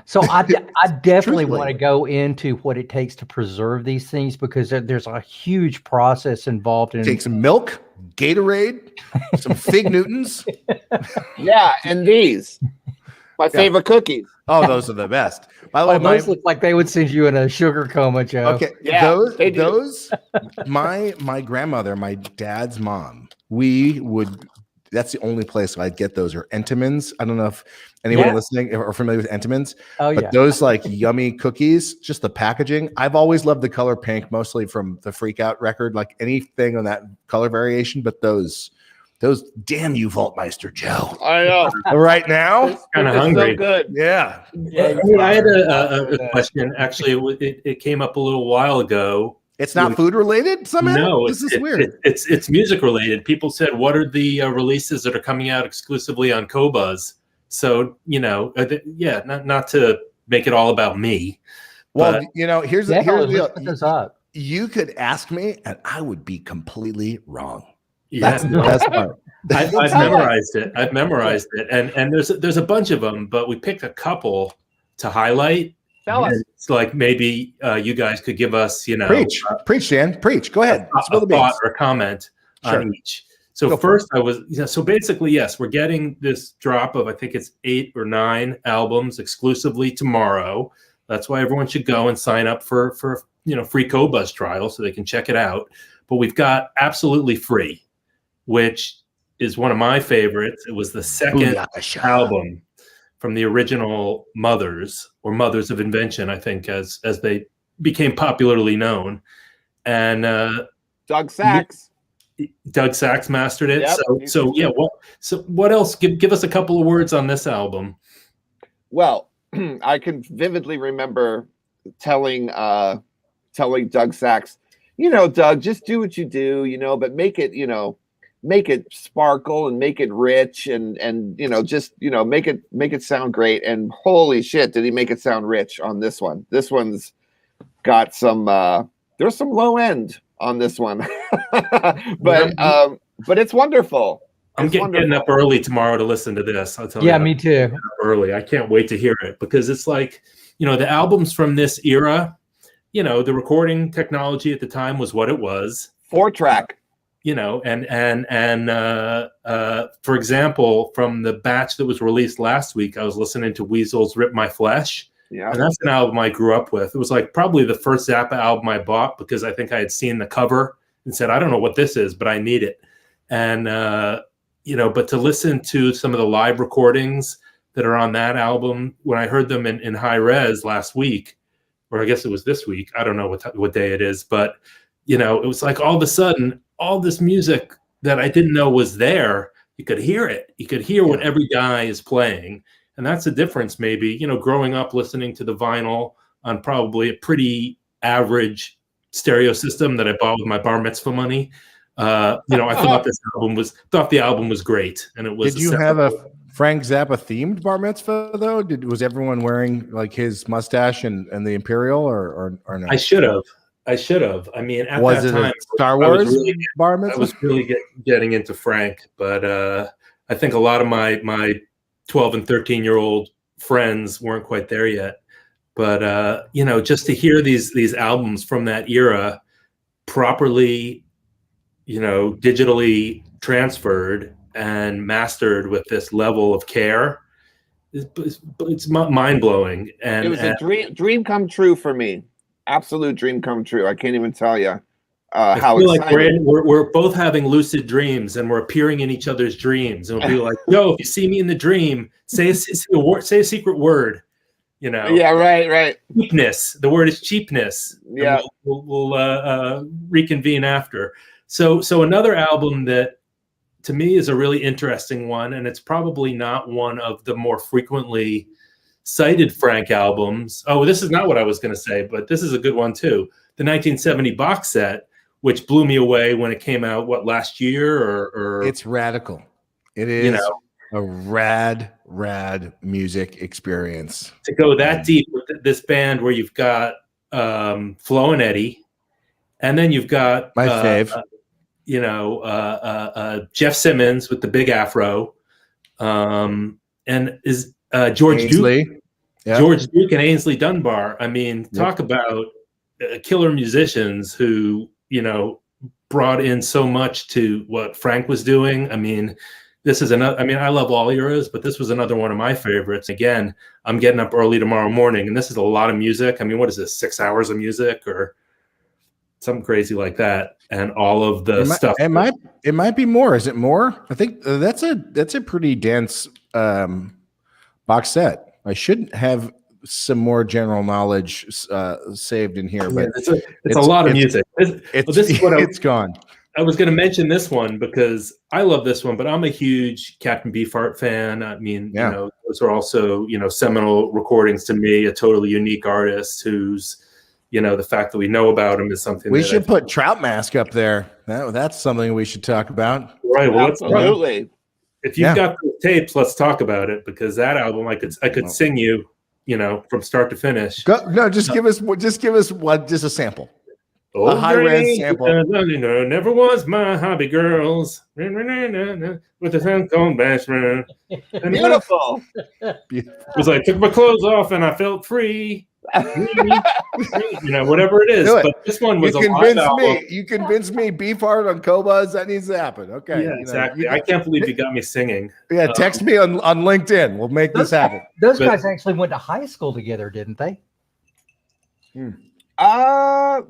So I definitely Truthfully. want to go into what it takes to preserve these things, because there's a huge process involved in Take some milk, Gatorade, some Fig Newtons. Yeah, and these, my favorite cookies. Oh, those are the best. By the way, those look like they would send you in a sugar coma, Joe. okay, Yeah, they do. those my grandmother, my dad's mom, that's the only place I'd get those, or Entenmann's. I don't know if anyone listening are familiar with Entenmann's. Oh, but those like yummy cookies, just the packaging. I've always loved the color pink, mostly from the Freak Out record, like anything on that color variation. But those damn you, Vaultmeister Joe. I know. Right now, Kinda It's hungry. so good. yeah. I had a question. Actually, it came up a little while ago. It's not food related somehow. No, This is weird. It's music related. People said, "What are the releases that are coming out exclusively on Qobuz?" So not to make it all about me. Well, but here's the Put deal. this up. You could ask me, and I would be completely wrong. Yeah, That's the best part. I've memorized it. I've memorized it, and there's a bunch of them, but we picked a couple to highlight. Tell us. It's like maybe you guys could give us, Preach, Dan. Preach. Go ahead. Spill the a thought beans. or a comment Sure. on each. So Go for first, so basically, yes, we're getting this drop of, I think it's 8 or 9 albums exclusively tomorrow. That's why everyone should go and sign up for free Qobuz trial so they can check it out. But we've got Absolutely Free, which is one of my favorites. It was the second Booyakasha. album from the original Mothers, or Mothers of Invention, I think, as they became popularly known. And Doug Sachs. Doug Sachs mastered it. Yep. So what else? Give us a couple of words on this album. Well, I can vividly remember telling Doug Sachs, Doug, just do what you do, but make it sparkle and make it rich and make it sound great. And holy shit, did he make it sound rich on this one? This one's got some there's some low end on this one. but it's wonderful. I'm getting up early tomorrow to listen to this. I'll tell you. Yeah, me too. Early. I can't wait to hear it, because it's like, the albums from this era, the recording technology at the time was what it was. 4-track. For example, from the batch that was released last week, I was listening to Weasel's Rip My Flesh. Yeah. And that's an album I grew up with. It was like probably the first Zappa album I bought, because I think I had seen the cover and said, I don't know what this is, but I need it. And, but to listen to some of the live recordings that are on that album, when I heard them in Hi-Res last week, or I guess it was this week, I don't know what day it is, but, it was like all of a sudden, all this music that I didn't know was there, you could hear it. You could hear what every guy is playing. And that's the difference, maybe, growing up listening to the vinyl on probably a pretty average stereo system that I bought with my bar mitzvah money. I thought the album was great. And it was. Did you have a Frank Zappa themed bar mitzvah though? Was everyone wearing like his mustache and the Imperial or no? I should have. I should have. I mean, at Was that it time, a Star I was Wars really, bar I mitzvah? was really getting into Frank, but I think a lot of my 12 and 13-year-old friends weren't quite there yet. But you know, just to hear these albums from that era properly, you know, digitally transferred and mastered with this level of care, it's mind blowing. It was a dream come true for me. Absolute dream come true. I can't even tell you I how feel like exciting. we're both having lucid dreams and we're appearing in each other's dreams. And we'll be like, yo, if you see me in the dream, say a secret word, you know. Yeah, right. Cheapness. The word is cheapness. Yeah. We'll reconvene after. So another album that to me is a really interesting one, and it's probably not one of the more frequently cited Frank albums. Oh, this is not what I was going to say, but this is a good one too. The 1970 box set, which blew me away when it came out, what, last year or It's radical. It is, you know, a rad music experience. To go that deep with this band where you've got Flo and Eddie, and then you've got my fave, Jeff Simmons with the big afro, and is George Ainsley. Duke, George Duke and Ainsley Dunbar. I mean, talk about killer musicians who, you know, brought in so much to what Frank was doing. I mean, this is another, I mean, I love all eras, but this was another one of my favorites. Again, I'm getting up early tomorrow morning, and this is a lot of music. I mean, what is this, 6 hours of music or something crazy like that? And all of the stuff. It might be more. Is it more? I think that's a pretty dense box set. I should have some more general knowledge saved in here, but it's a lot of music. This is what it's gone. I was going to mention this one because I love this one, but I'm a huge Captain Beefheart fan. I mean, you know, those are also, you know, seminal recordings to me, a totally unique artist who's, you know, the fact that we know about him is something we should put Trout Mask up there. That's something we should talk about. Right. Well, absolutely. If you've got the tapes, let's talk about it, because that album, I could sing you, you know, from start to finish. Just give us a sample. Oh, a high-res sample. Never was my hobby, girls. With the sun cone bashment. Beautiful. It was like, took my clothes off and I felt free. You know, whatever it is. But this one was a live album. You convinced me Beefheart on Qobuz. That needs to happen. Okay. Yeah, exactly. I can't believe you got me singing. Yeah, text me on LinkedIn. We'll make this happen. Those guys actually went to high school together, didn't they?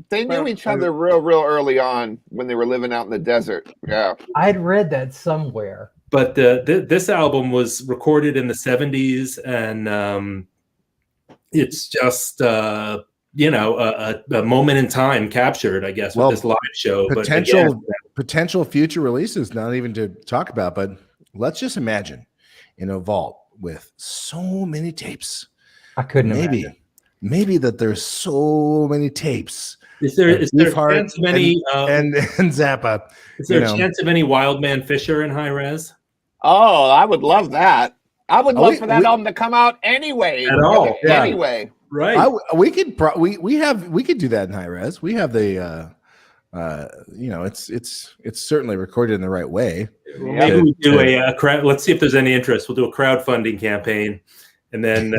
They knew each other real early on when they were living out in the desert. Yeah, I'd read that somewhere. But this album was recorded in the 70s, and it's just you know, a moment in time captured, I guess, with this live show. Potential future releases, not even to talk about, but let's just imagine in a vault with so many tapes. I couldn't imagine. Maybe that there's so many tapes. Is there a chance of any and Zappa? Is there a chance of any Wildman Fisher in high-res? Oh, I would love that. I would love for that album to come out anyway. At all. Yeah. Anyway. Right. We could do that in high-res. We have the you know, it's certainly recorded in the right way. Well, maybe we do a crowd. Let's see if there's any interest. We'll do a crowdfunding campaign. And then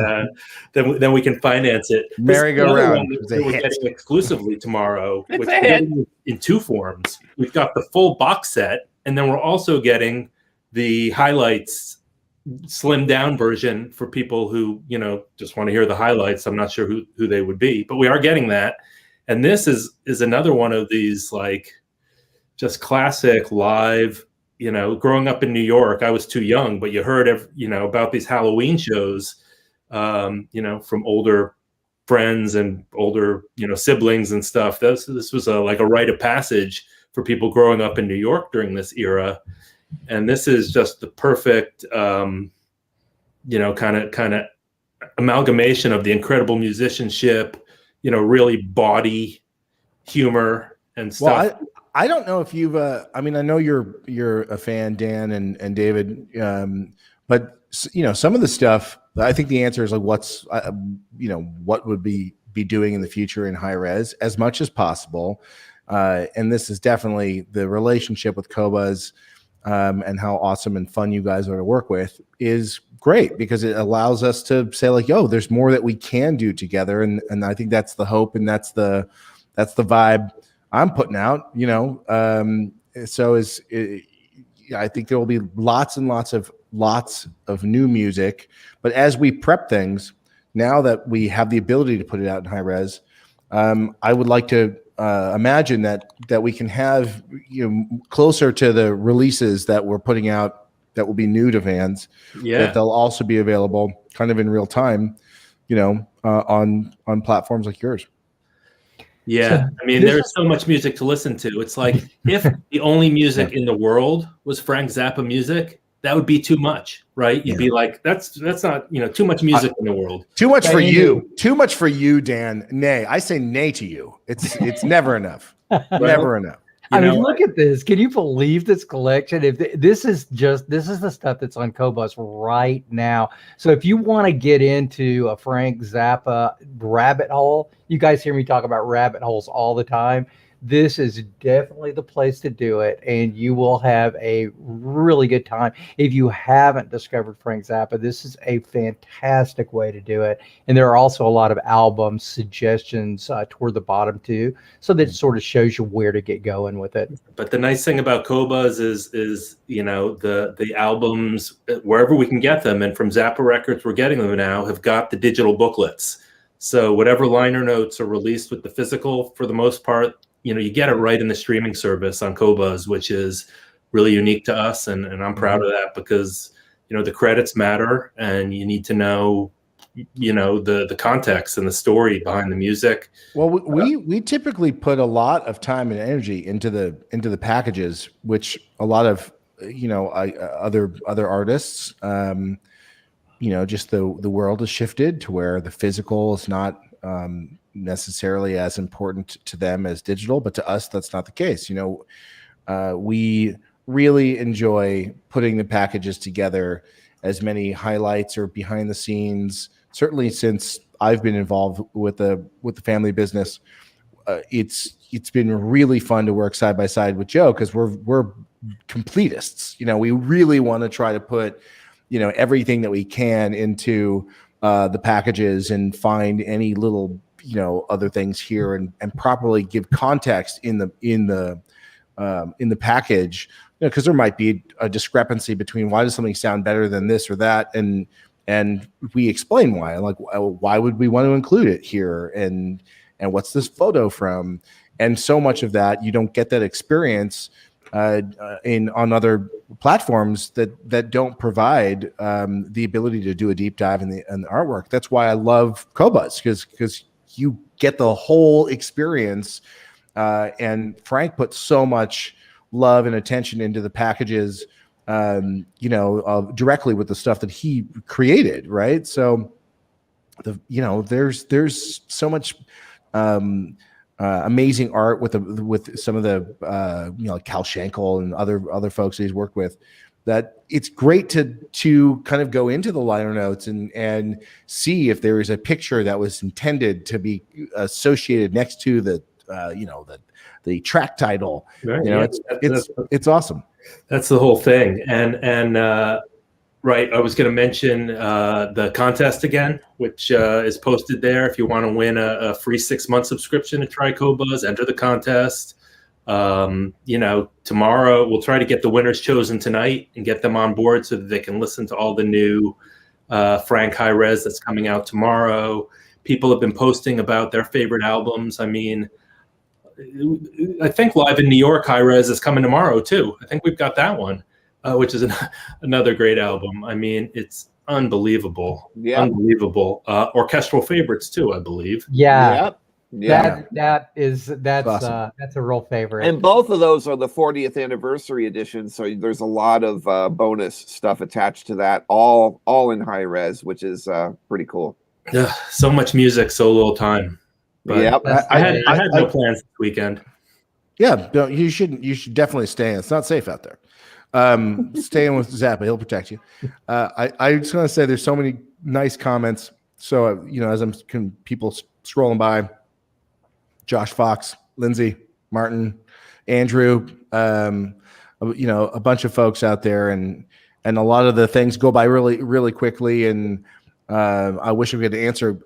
then we can finance it. Merry-go-round. We're getting exclusively tomorrow, which we're getting in two forms. We've got the full box set, and then we're also getting the highlights, slimmed down version for people who, you know, just want to hear the highlights. I'm not sure who they would be, but we are getting that. And this is another one of these, like, just classic live. You know, growing up in New York, I was too young, but you heard, you know, about these Halloween shows, you know, from older friends and older, you know, siblings and stuff. This was like a rite of passage for people growing up in New York during this era. And this is just the perfect, you know, kind of amalgamation of the incredible musicianship, you know, really bawdy humor and stuff. Well, I don't know if you've. I mean, I know you're a fan, Dan and David. But you know, some of the stuff. I think the answer is like, what's you know, what would be be doing in the future in Hi-Res as much as possible. And this is definitely the relationship with Qobuz, and how awesome and fun you guys are to work with is great, because it allows us to say like, yo, there's more that we can do together. And I think that's the hope, and that's the vibe I'm putting out, I think there will be lots and lots of new music. But as we prep things, now that we have the ability to put it out in Hi-Res, I would like to imagine that we can have, closer to the releases that we're putting out that will be new to fans, that they'll also be available kind of in real time, on platforms like yours. Yeah, I mean, there's so much music to listen to. It's like if the only music in the world was Frank Zappa music, that would be too much, right? You'd be like, that's not, too much music in the world. Too much for you. Too much for you, Dan. Nay, I say nay to you. It's never enough. Never enough. I mean, look at this. Can you believe this collection? If this is the stuff that's on Qobuz right now. So if you want to get into a Frank Zappa rabbit hole, you guys hear me talk about rabbit holes all the time. This is definitely the place to do it, and you will have a really good time. If you haven't discovered Frank Zappa, this is a fantastic way to do it. And there are also a lot of album suggestions toward the bottom too, so that sort of shows you where to get going with it. But the nice thing about Qobuz is the albums, wherever we can get them, and from Zappa Records we're getting them now, have got the digital booklets. So whatever liner notes are released with the physical, for the most part, you get it right in the streaming service on Qobuz, which is really unique to us. And I'm proud of that, because, the credits matter, and you need to know, the context and the story behind the music. Well, we typically put a lot of time and energy into the packages, which a lot of, other artists, just the world has shifted to where the physical is not, necessarily as important to them as digital, but to us that's not the case. We really enjoy putting the packages together, as many highlights or behind the scenes. Certainly since I've been involved with the family business, it's been really fun to work side by side with Joe, because we're completists. We really want to try to put everything that we can into the packages, and find any little other things here, and properly give context in the package, because there might be a discrepancy between why does something sound better than this or that, and we explain why. Like, why would we want to include it here, and what's this photo from? And so much of that, you don't get that experience on other platforms that don't provide the ability to do a deep dive in the artwork. That's why I love Qobuz, because you get the whole experience. And Frank put so much love and attention into the packages, directly with the stuff that he created, right? So there's so much amazing art with some of the like Cal Schenkel and other folks that he's worked with, that it's great to kind of go into the liner notes and see if there is a picture that was intended to be associated next to the track title. Right. It's awesome. That's the whole thing. And right, I was going to mention the contest again, which is posted there. If you want to win a free 6-month subscription to try Qobuz, enter the contest. Tomorrow we'll try to get the winners chosen tonight and get them on board so that they can listen to all the new Frank Hi-Res that's coming out tomorrow. People have been posting about their favorite albums. I mean, I think Live in New York Hi-Res is coming tomorrow too. I think we've got that one, which is another great album. I mean, it's unbelievable. Yeah. Unbelievable. Orchestral favorites too, I believe. Yeah. Yep. Yeah, that's awesome. That's a real favorite. And both of those are the 40th anniversary edition, so there's a lot of bonus stuff attached to that, all in high res, which is pretty cool. Yeah, so much music, so little time. But yep. I had no plans this weekend. Yeah, no, you should definitely stay in. It's not safe out there. Stay in with Zappa; he'll protect you. I just want to say there's so many nice comments So as I'm people scrolling by, Josh Fox, Lindsay, Martin, Andrew, a bunch of folks out there, and a lot of the things go by really, really quickly. And I wish we could answer,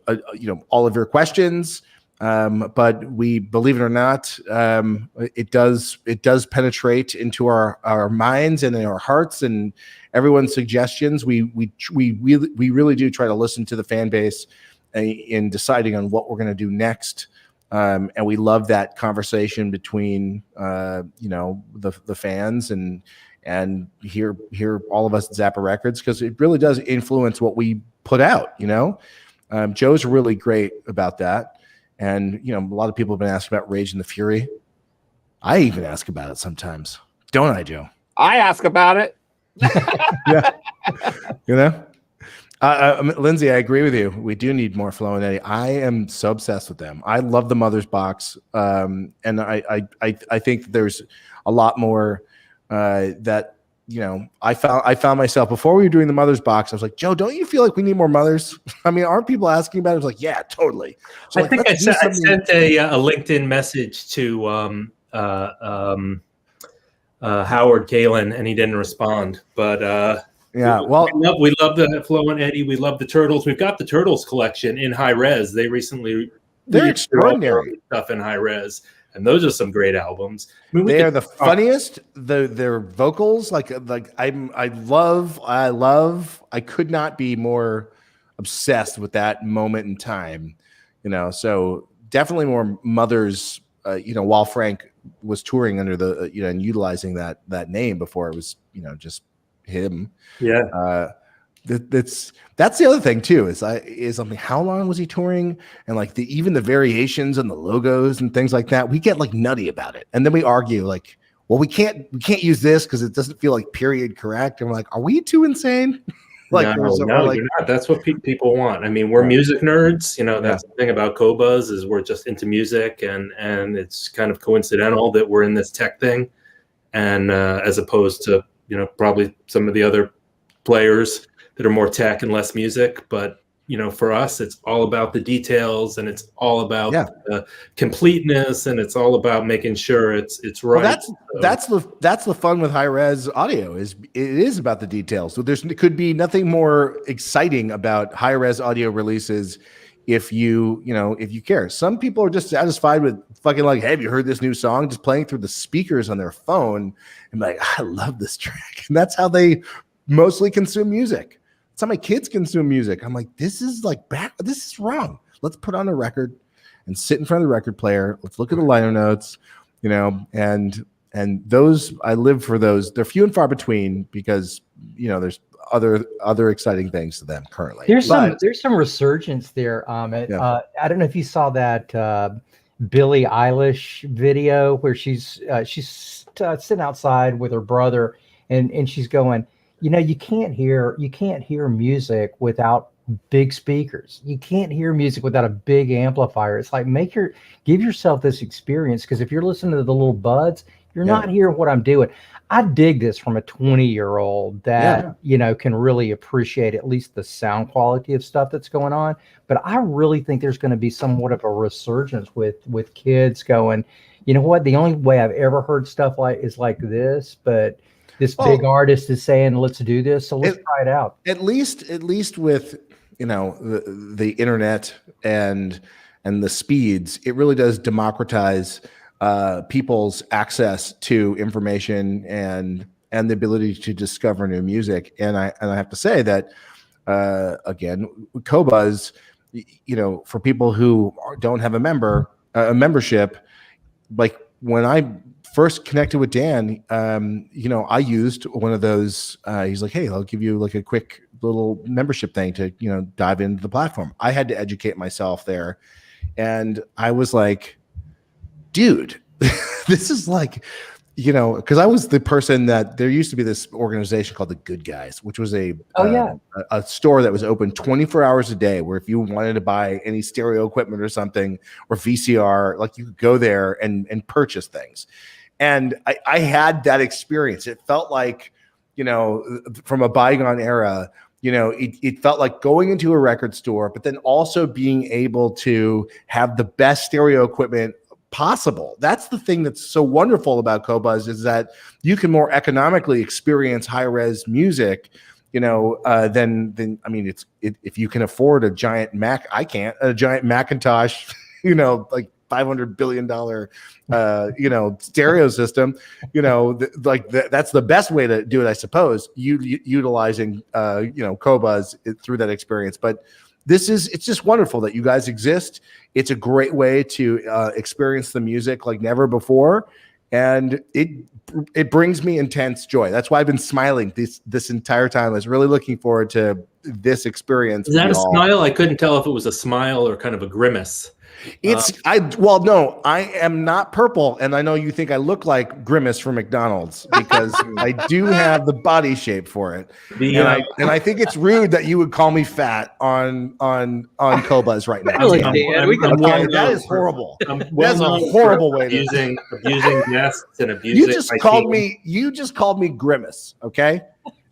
all of your questions. But we, believe it or not, it does penetrate into our minds and in our hearts, and everyone's suggestions. We really do try to listen to the fan base in deciding on what we're going to do next. And we love that conversation between the fans and here all of us at Zappa Records, because it really does influence what we put out. Joe's really great about that. And, a lot of people have been asking about Rage and the Fury. I even ask about it sometimes. Don't I, Joe? I ask about it. Yeah. Lindsay, I agree with you. We do need more Flo and Eddie. I am so obsessed with them. I love the Mother's Box. And I think there's a lot more that, I found myself before we were doing the Mother's Box. I was like, Joe, don't you feel like we need more mothers? I mean, aren't people asking about it? I was like, yeah, totally. So I think I sent a LinkedIn message to Howard Kalin, and he didn't respond. But yeah, we love the Flo and Eddie. We love the Turtles. We've got the Turtles collection in Hi-Res. They recently they're extraordinary stuff in Hi-Res. And those are some great albums. I mean, they are the funniest. Their vocals, I could not be more obsessed with that moment in time. So definitely more Mothers. While Frank was touring under the and utilizing that name before it was just him. Yeah. That's the other thing too, is I mean, how long was he touring? And even the variations and the logos and things like that, we get nutty about it. And then we argue well, we can't use this because it doesn't feel period correct. And we're like, are we too insane? No, you're not. That's what people want. I mean, we're music nerds. That's the thing about Qobuz, is we're just into music, and it's kind of coincidental that we're in this tech thing, and as opposed to probably some of the other players that are more tech and less music. But for us, it's all about the details, and it's all about completeness, and it's all about making sure it's right. Well, that's the fun with high-res audio, it is about the details. So there could be nothing more exciting about high-res audio releases if you care. Some people are just satisfied with fucking hey, have you heard this new song? Just playing through the speakers on their phone and I love this track. And that's how they mostly consume music. That's how my kids consume music. I'm like, this is this is wrong. Let's put on a record and sit in front of the record player. Let's look at the liner notes, and those, I live for those. They're few and far between because, there's other exciting things to them currently. There's some resurgence there. I don't know if you saw that Billie Eilish video where she's sitting outside with her brother and she's going, you can't hear music without big speakers. You can't hear music without a big amplifier. It's give yourself this experience, because if you're listening to the little buds, you're not hearing what I'm doing. I dig this from a 20-year-old that, can really appreciate at least the sound quality of stuff that's going on. But I really think there's going to be somewhat of a resurgence with kids going, you know what, the only way I've ever heard stuff is like this, but this big artist is saying, let's do this. So let's try it out. At least with, the internet and the speeds, it really does democratize people's access to information and the ability to discover new music. And I have to say that, again, Qobuz, for people who don't have a membership, when I first connected with Dan, I used one of those. He's like, hey, I'll give you a quick little membership thing to, dive into the platform. I had to educate myself there. And I was like, dude, this is because I was the person that there used to be this organization called the Good Guys, which was a store that was open 24 hours a day, where if you wanted to buy any stereo equipment or something or VCR, you could go there and purchase things. And I had that experience. It felt like, from a bygone era, You know, it felt like going into a record store, but then also being able to have the best stereo equipment possible. That's the thing that's so wonderful about Qobuz, is that you can more economically experience high-res music, you know, than I mean, if you can afford a giant Mac, I can't, a giant Macintosh, you know, like $500 billion, you know, stereo system, you know, that's the best way to do it, I suppose, utilizing, you know, Qobuz through that experience. But it's just wonderful that you guys exist. It's a great way to experience the music like never before. And it brings me intense joy. That's why I've been smiling this entire time. I was really looking forward to this experience. Is that a smile? I couldn't tell if it was a smile or kind of a grimace. No, I am not purple, and I know you think I look like Grimace from McDonald's because I do have the body shape for it. And I think it's rude that you would call me fat on Qobuz right now. That is horrible. That's a horrible way to abusing guests and abusing. You just called me Grimace, okay?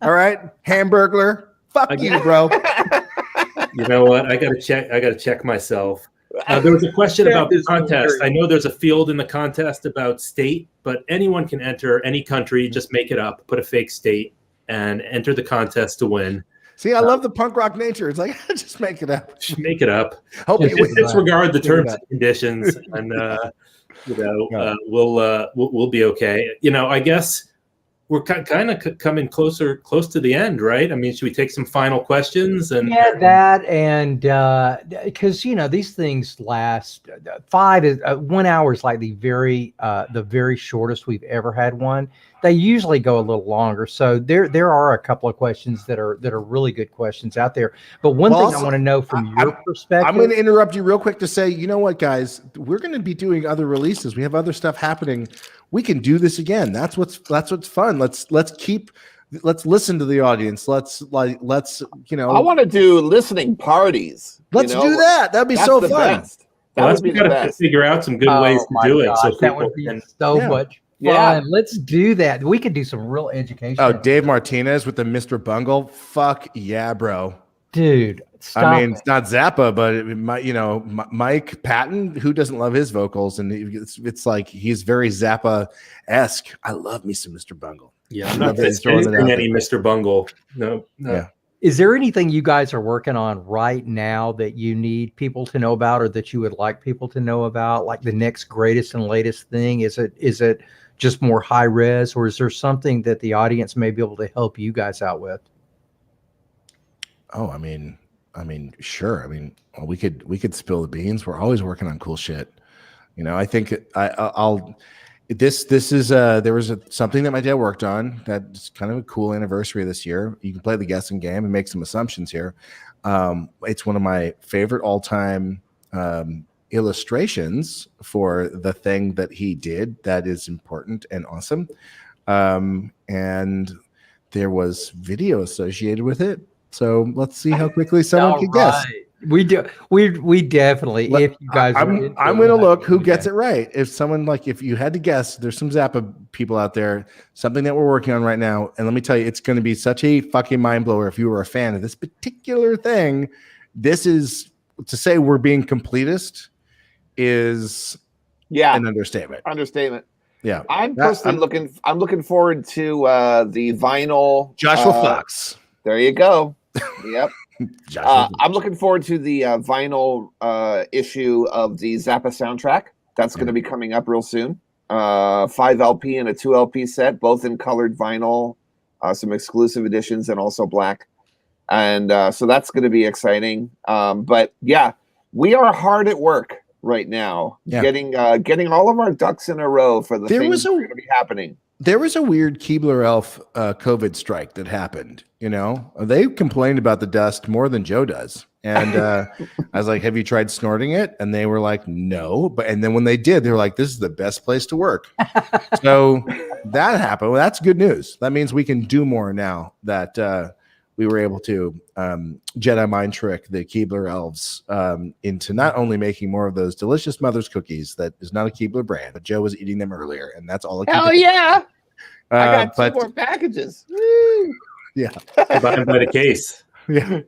All right, Hamburglar. Fuck you, bro. You know what? I gotta check myself. There was a question about the contest. I know there's a field in the contest about state, but anyone can enter any country. Just make it up, put a fake state, and enter the contest to win. See, I love the punk rock nature. It's like, just make it up. Just make it up. Hope disregard the terms and conditions, and you know, we'll be okay. You know, I guess we're kind of coming close to the end, right? I mean, should we take some final questions? And because you know these things last 1 hour is like the very shortest we've ever had one. They usually go a little longer, so there are a couple of questions that are really good questions out there. But one thing I want to know from your perspective, I'm going to interrupt you real quick to say, you know what, guys, we're going to be doing other releases. We have other stuff happening. We can do this again. That's what's fun. Let's listen to the audience. Let's you know. I want to do listening parties. Let's do that. That'd be so fun. That would be the best. Figure out some good ways to do it. So that would be so much fun. Yeah, let's do that. We could do some real education. Oh, Dave Martinez with the Mr. Bungle. Fuck yeah, bro. Dude, stop. I mean, it's not Zappa, but Mike Patton, who doesn't love his vocals, and it's like he's very Zappa-esque. I love me some Mr. Bungle. Yeah, I'm not throwing any Mr. Bungle. No. Yeah. Is there anything you guys are working on right now that you need people to know about, or that you would like people to know about, like the next greatest and latest thing? Is it just more high res, or is there something that the audience may be able to help you guys out with? Oh, I mean, sure. I mean, we could spill the beans. We're always working on cool shit. You know, I think this is there was something that my dad worked on that's kind of a cool anniversary this year. You can play the guessing game and make some assumptions here. It's one of my favorite all-time illustrations for the thing that he did that is important and awesome. And there was video associated with it. So let's see how quickly someone can guess. We definitely. If you guys, I'm going to look who gets it right. If someone, like, if you had to guess, there's some Zappa people out there, something that we're working on right now. And let me tell you, it's going to be such a fucking mind blower. If you were a fan of this particular thing, this is, to say we're being completist is an understatement. Yeah. I'm personally looking forward to the vinyl. Joshua Fox. There you go. Yep. I'm looking forward to the vinyl issue of the Zappa soundtrack. That's going to be coming up real soon. 5 LP and a 2 LP set, both in colored vinyl, some exclusive editions, and also black. And so that's going to be exciting. But yeah, we are hard at work right now, getting all of our ducks in a row for the things that are going to be happening. There was a weird Keebler Elf COVID strike that happened. You know, they complained about the dust more than Joe does. And I was like, have you tried snorting it? And they were like, no. And then when they did, they were like, this is the best place to work. So that happened. Well, that's good news. That means we can do more now that we were able to Jedi mind trick the Keebler elves into not only making more of those delicious Mother's cookies that is not a Keebler brand, but Joe was eating them earlier, and that's all. Hell yeah! I got 2 more packages. Woo! Yeah, by the case. Yeah.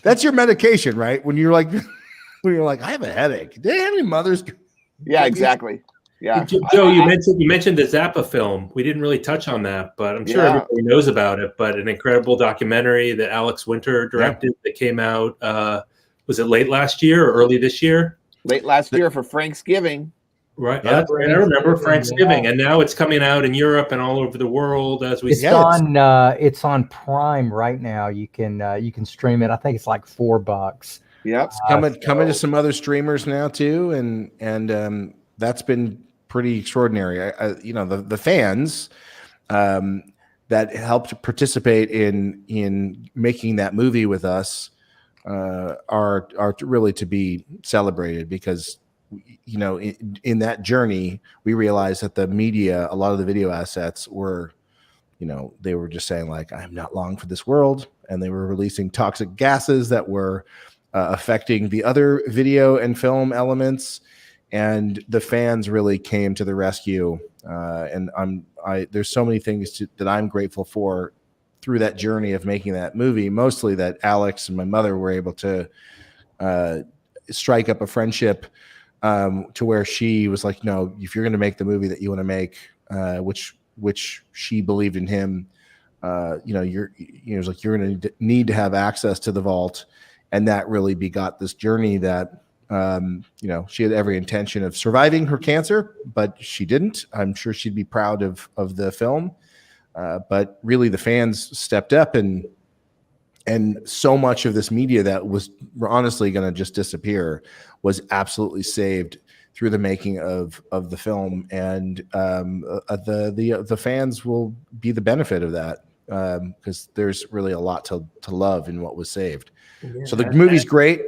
That's your medication, right? When you're like, I have a headache. Do they have any mothers? Yeah, exactly. Yeah. Joe, you mentioned the Zappa film. We didn't really touch on that, but I'm sure everybody knows about it. But an incredible documentary that Alex Winter directed that came out. Was it late last year or early this year? Late last year for Thanksgiving. Right. Yeah. That's right. I remember Thanksgiving, and now it's coming out in Europe and all over the world as we. It's on Prime right now. You can stream it. I think it's like $4. Yep. Coming to some other streamers now too, and that's been pretty extraordinary. The fans that helped participate in making that movie with us are really to be celebrated, because in that journey we realized that the media, a lot of the video assets were, they were just saying like, I'm not long for this world, and they were releasing toxic gases that were affecting the other video and film elements, and the fans really came to the rescue. And there's so many things that I'm grateful for through that journey of making that movie, mostly that Alex and my mother were able to strike up a friendship to where she was like, no, if you're going to make the movie that you want to make, which she believed in him, you're going to need to have access to the vault. And that really begot this journey that, she had every intention of surviving her cancer, but she didn't. I'm sure she'd be proud of the film. But really the fans stepped up, and so much of this media that was honestly going to just disappear was absolutely saved through the making of the film. And the fans will be the benefit of that, because there's really a lot to love in what was saved. Yeah, so the movie's great.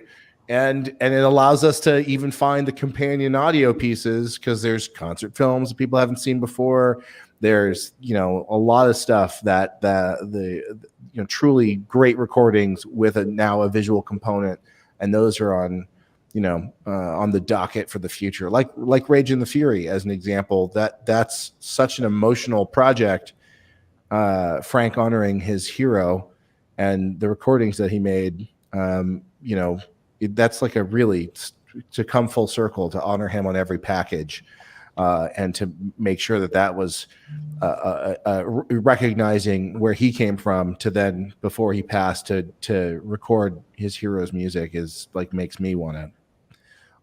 And it allows us to even find the companion audio pieces, because there's concert films that people haven't seen before. There's, a lot of stuff that the truly great recordings with now a visual component. And those are on the docket for the future. Like Rage and the Fury, as an example, that's such an emotional project. Frank honoring his hero and the recordings that he made, that's like a really to come full circle, to honor him on every package, and to make sure that was recognizing where he came from, to then before he passed to record his hero's music is like, makes me want to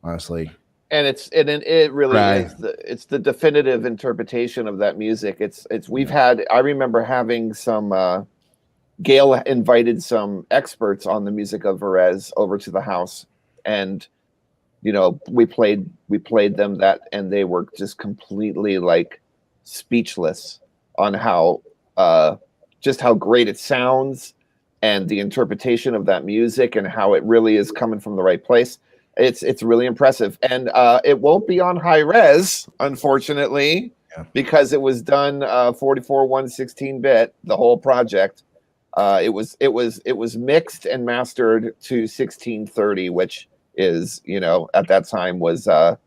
honestly. And it really is it's the definitive interpretation of that music. I remember having some Gail invited some experts on the music of Hi-Res over to the house, and we played them that, and they were just completely like speechless on how just how great it sounds, and the interpretation of that music, and how it really is coming from the right place. It's really impressive, and it won't be on Hi-Res, unfortunately, because it was done 44 1/16-bit, the whole project. It was mixed and mastered to 1630, which is, at that time was, the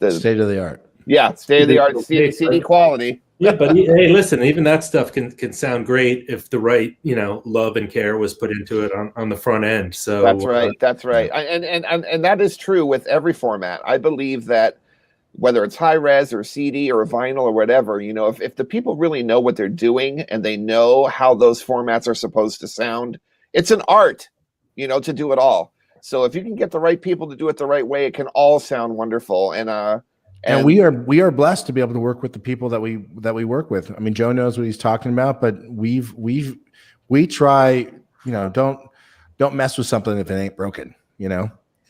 state of the art. Yeah, state of the art CD quality. Yeah, but hey, listen, even that stuff can sound great if the right, love and care was put into it on the front end. So that's right. That's right. And that is true with every format. I believe that whether it's Hi-Res or CD or vinyl or whatever, if the people really know what they're doing and they know how those formats are supposed to sound, it's an art, to do it all. So if you can get the right people to do it the right way, it can all sound wonderful. And we are blessed to be able to work with the people that we work with. I mean, Joe knows what he's talking about, but we try, don't mess with something if it ain't broken,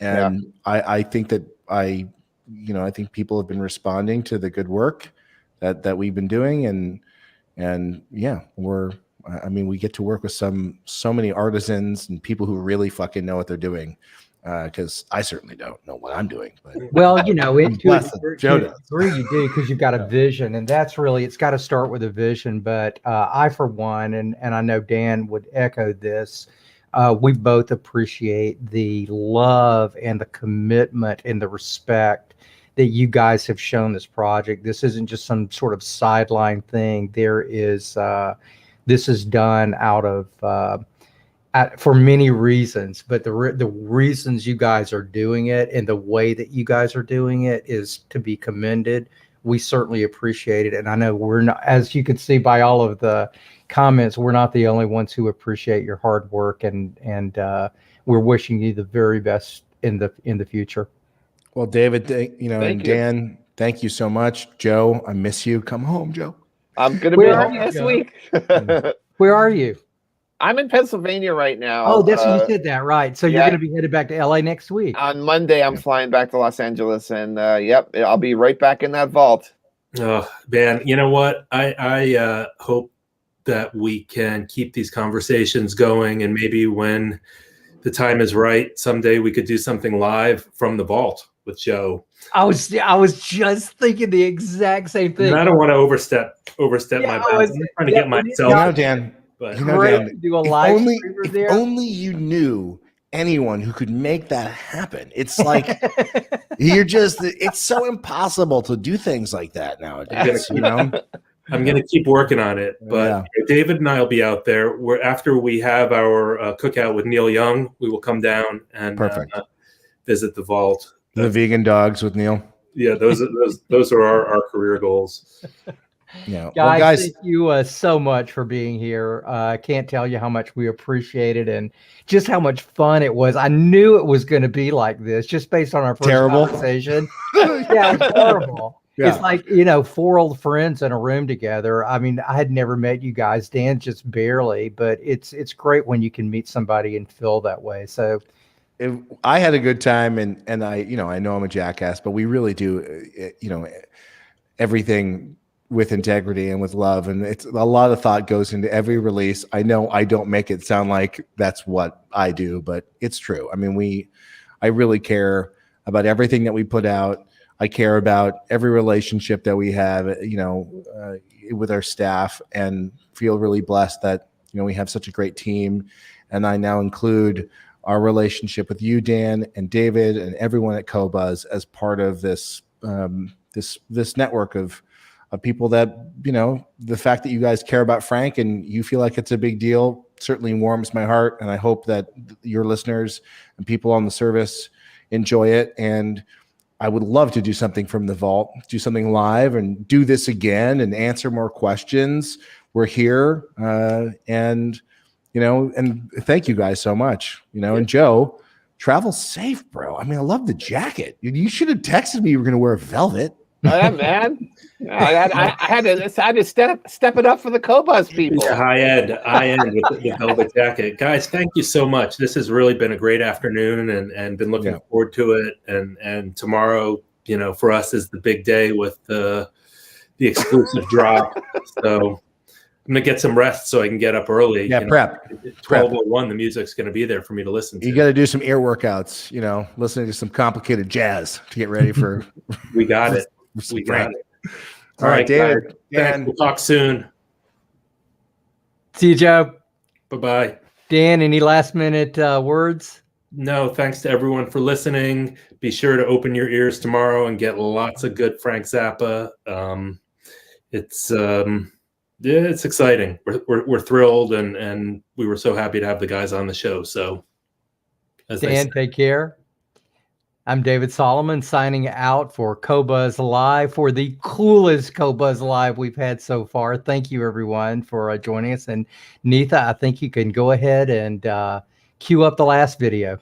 And I think that I think people have been responding to the good work that we've been doing, and we get to work with so many artisans and people who really fucking know what they're doing. Because I certainly don't know what I'm doing. But well, to a degree you do, because you've got a vision, and that's really, it's got to start with a vision. But I, for one, and I know Dan would echo this, we both appreciate the love and the commitment and the respect that you guys have shown this project. This isn't just some sort of sideline thing. This is done out of for many reasons, but the reasons you guys are doing it and the way that you guys are doing it is to be commended. We certainly appreciate it. And I know we're not, as you can see by all of the comments, we're not the only ones who appreciate your hard work, and we're wishing you the very best in the future. Well, David, Thank you. Dan, thank you so much. Joe, I miss you. Come home, Joe. I'm going to be Where are home you, this Joe? week. Where are you? I'm in Pennsylvania right now. Oh, that's you said that, right. So you're yeah. going to be headed back to LA next week. On Monday, I'm flying back to Los Angeles, and yep, I'll be right back in that vault. Oh man, you know what? I hope that we can keep these conversations going, and maybe when the time is right, someday we could do something live from the vault with Joe. I was just thinking the exact same thing. And I don't want to overstep Yeah, my bounds. I'm trying to get myself. Dan, But Dan, do a live streamer if there. only you knew anyone who could make that happen. It's like it's so impossible to do things like that nowadays. I'm going to keep working on it. But David and I will be out there. After we have our cookout with Neil Young, we will come down and visit the vault. The vegan dogs with Neil. Yeah, those are our career goals. Yeah, guys, thank you so much for being here. I can't tell you how much we appreciate it and just how much fun it was. I knew it was going to be like this just based on our first conversation. Yeah, it was horrible. Yeah. It's like, 4 old friends in a room together. I mean, I had never met you guys, Dan, just barely, but it's great when you can meet somebody and feel that way. So I had a good time, and I know I'm a jackass, but we really do, everything with integrity and with love, and it's a lot of thought goes into every release. I know I don't make it sound like that's what I do, but it's true. I mean, I really care about everything that we put out. I care about every relationship that we have, with our staff, and feel really blessed that, we have such a great team. And I now include our relationship with you, Dan, and David, and everyone at Qobuz as part of this, this network of people that, the fact that you guys care about Frank and you feel like it's a big deal certainly warms my heart. And I hope that your listeners and people on the service enjoy it. And I would love to do something from the vault, do something live and do this again and answer more questions. We're here. And thank you guys so much, and Joe, travel safe, bro. I mean, I love the jacket. You should have texted me you were going to wear velvet. Oh, yeah, man. I had to step it up for the Qobuz people. Yeah, high end with the velvet jacket. Guys, thank you so much. This has really been a great afternoon, and been looking forward to it. And tomorrow, for us is the big day with the exclusive drop. So I'm gonna get some rest so I can get up early. Yeah, prep. 12:01, the music's gonna be there for me to listen to. You got to do some ear workouts. Listening to some complicated jazz to get ready for. We got it. We got it. All right, David. Dan, we'll talk soon. See you, Joe. Bye-bye. Dan, any last minute words? No, thanks to everyone for listening. Be sure to open your ears tomorrow and get lots of good Frank Zappa. It's exciting. We're thrilled, and we were so happy to have the guys on the show. So, Dan, take care. I'm David Solomon signing out for Qobuz Live, for the coolest Qobuz Live we've had so far. Thank you, everyone, for joining us. And Neetha, I think you can go ahead and cue up the last video.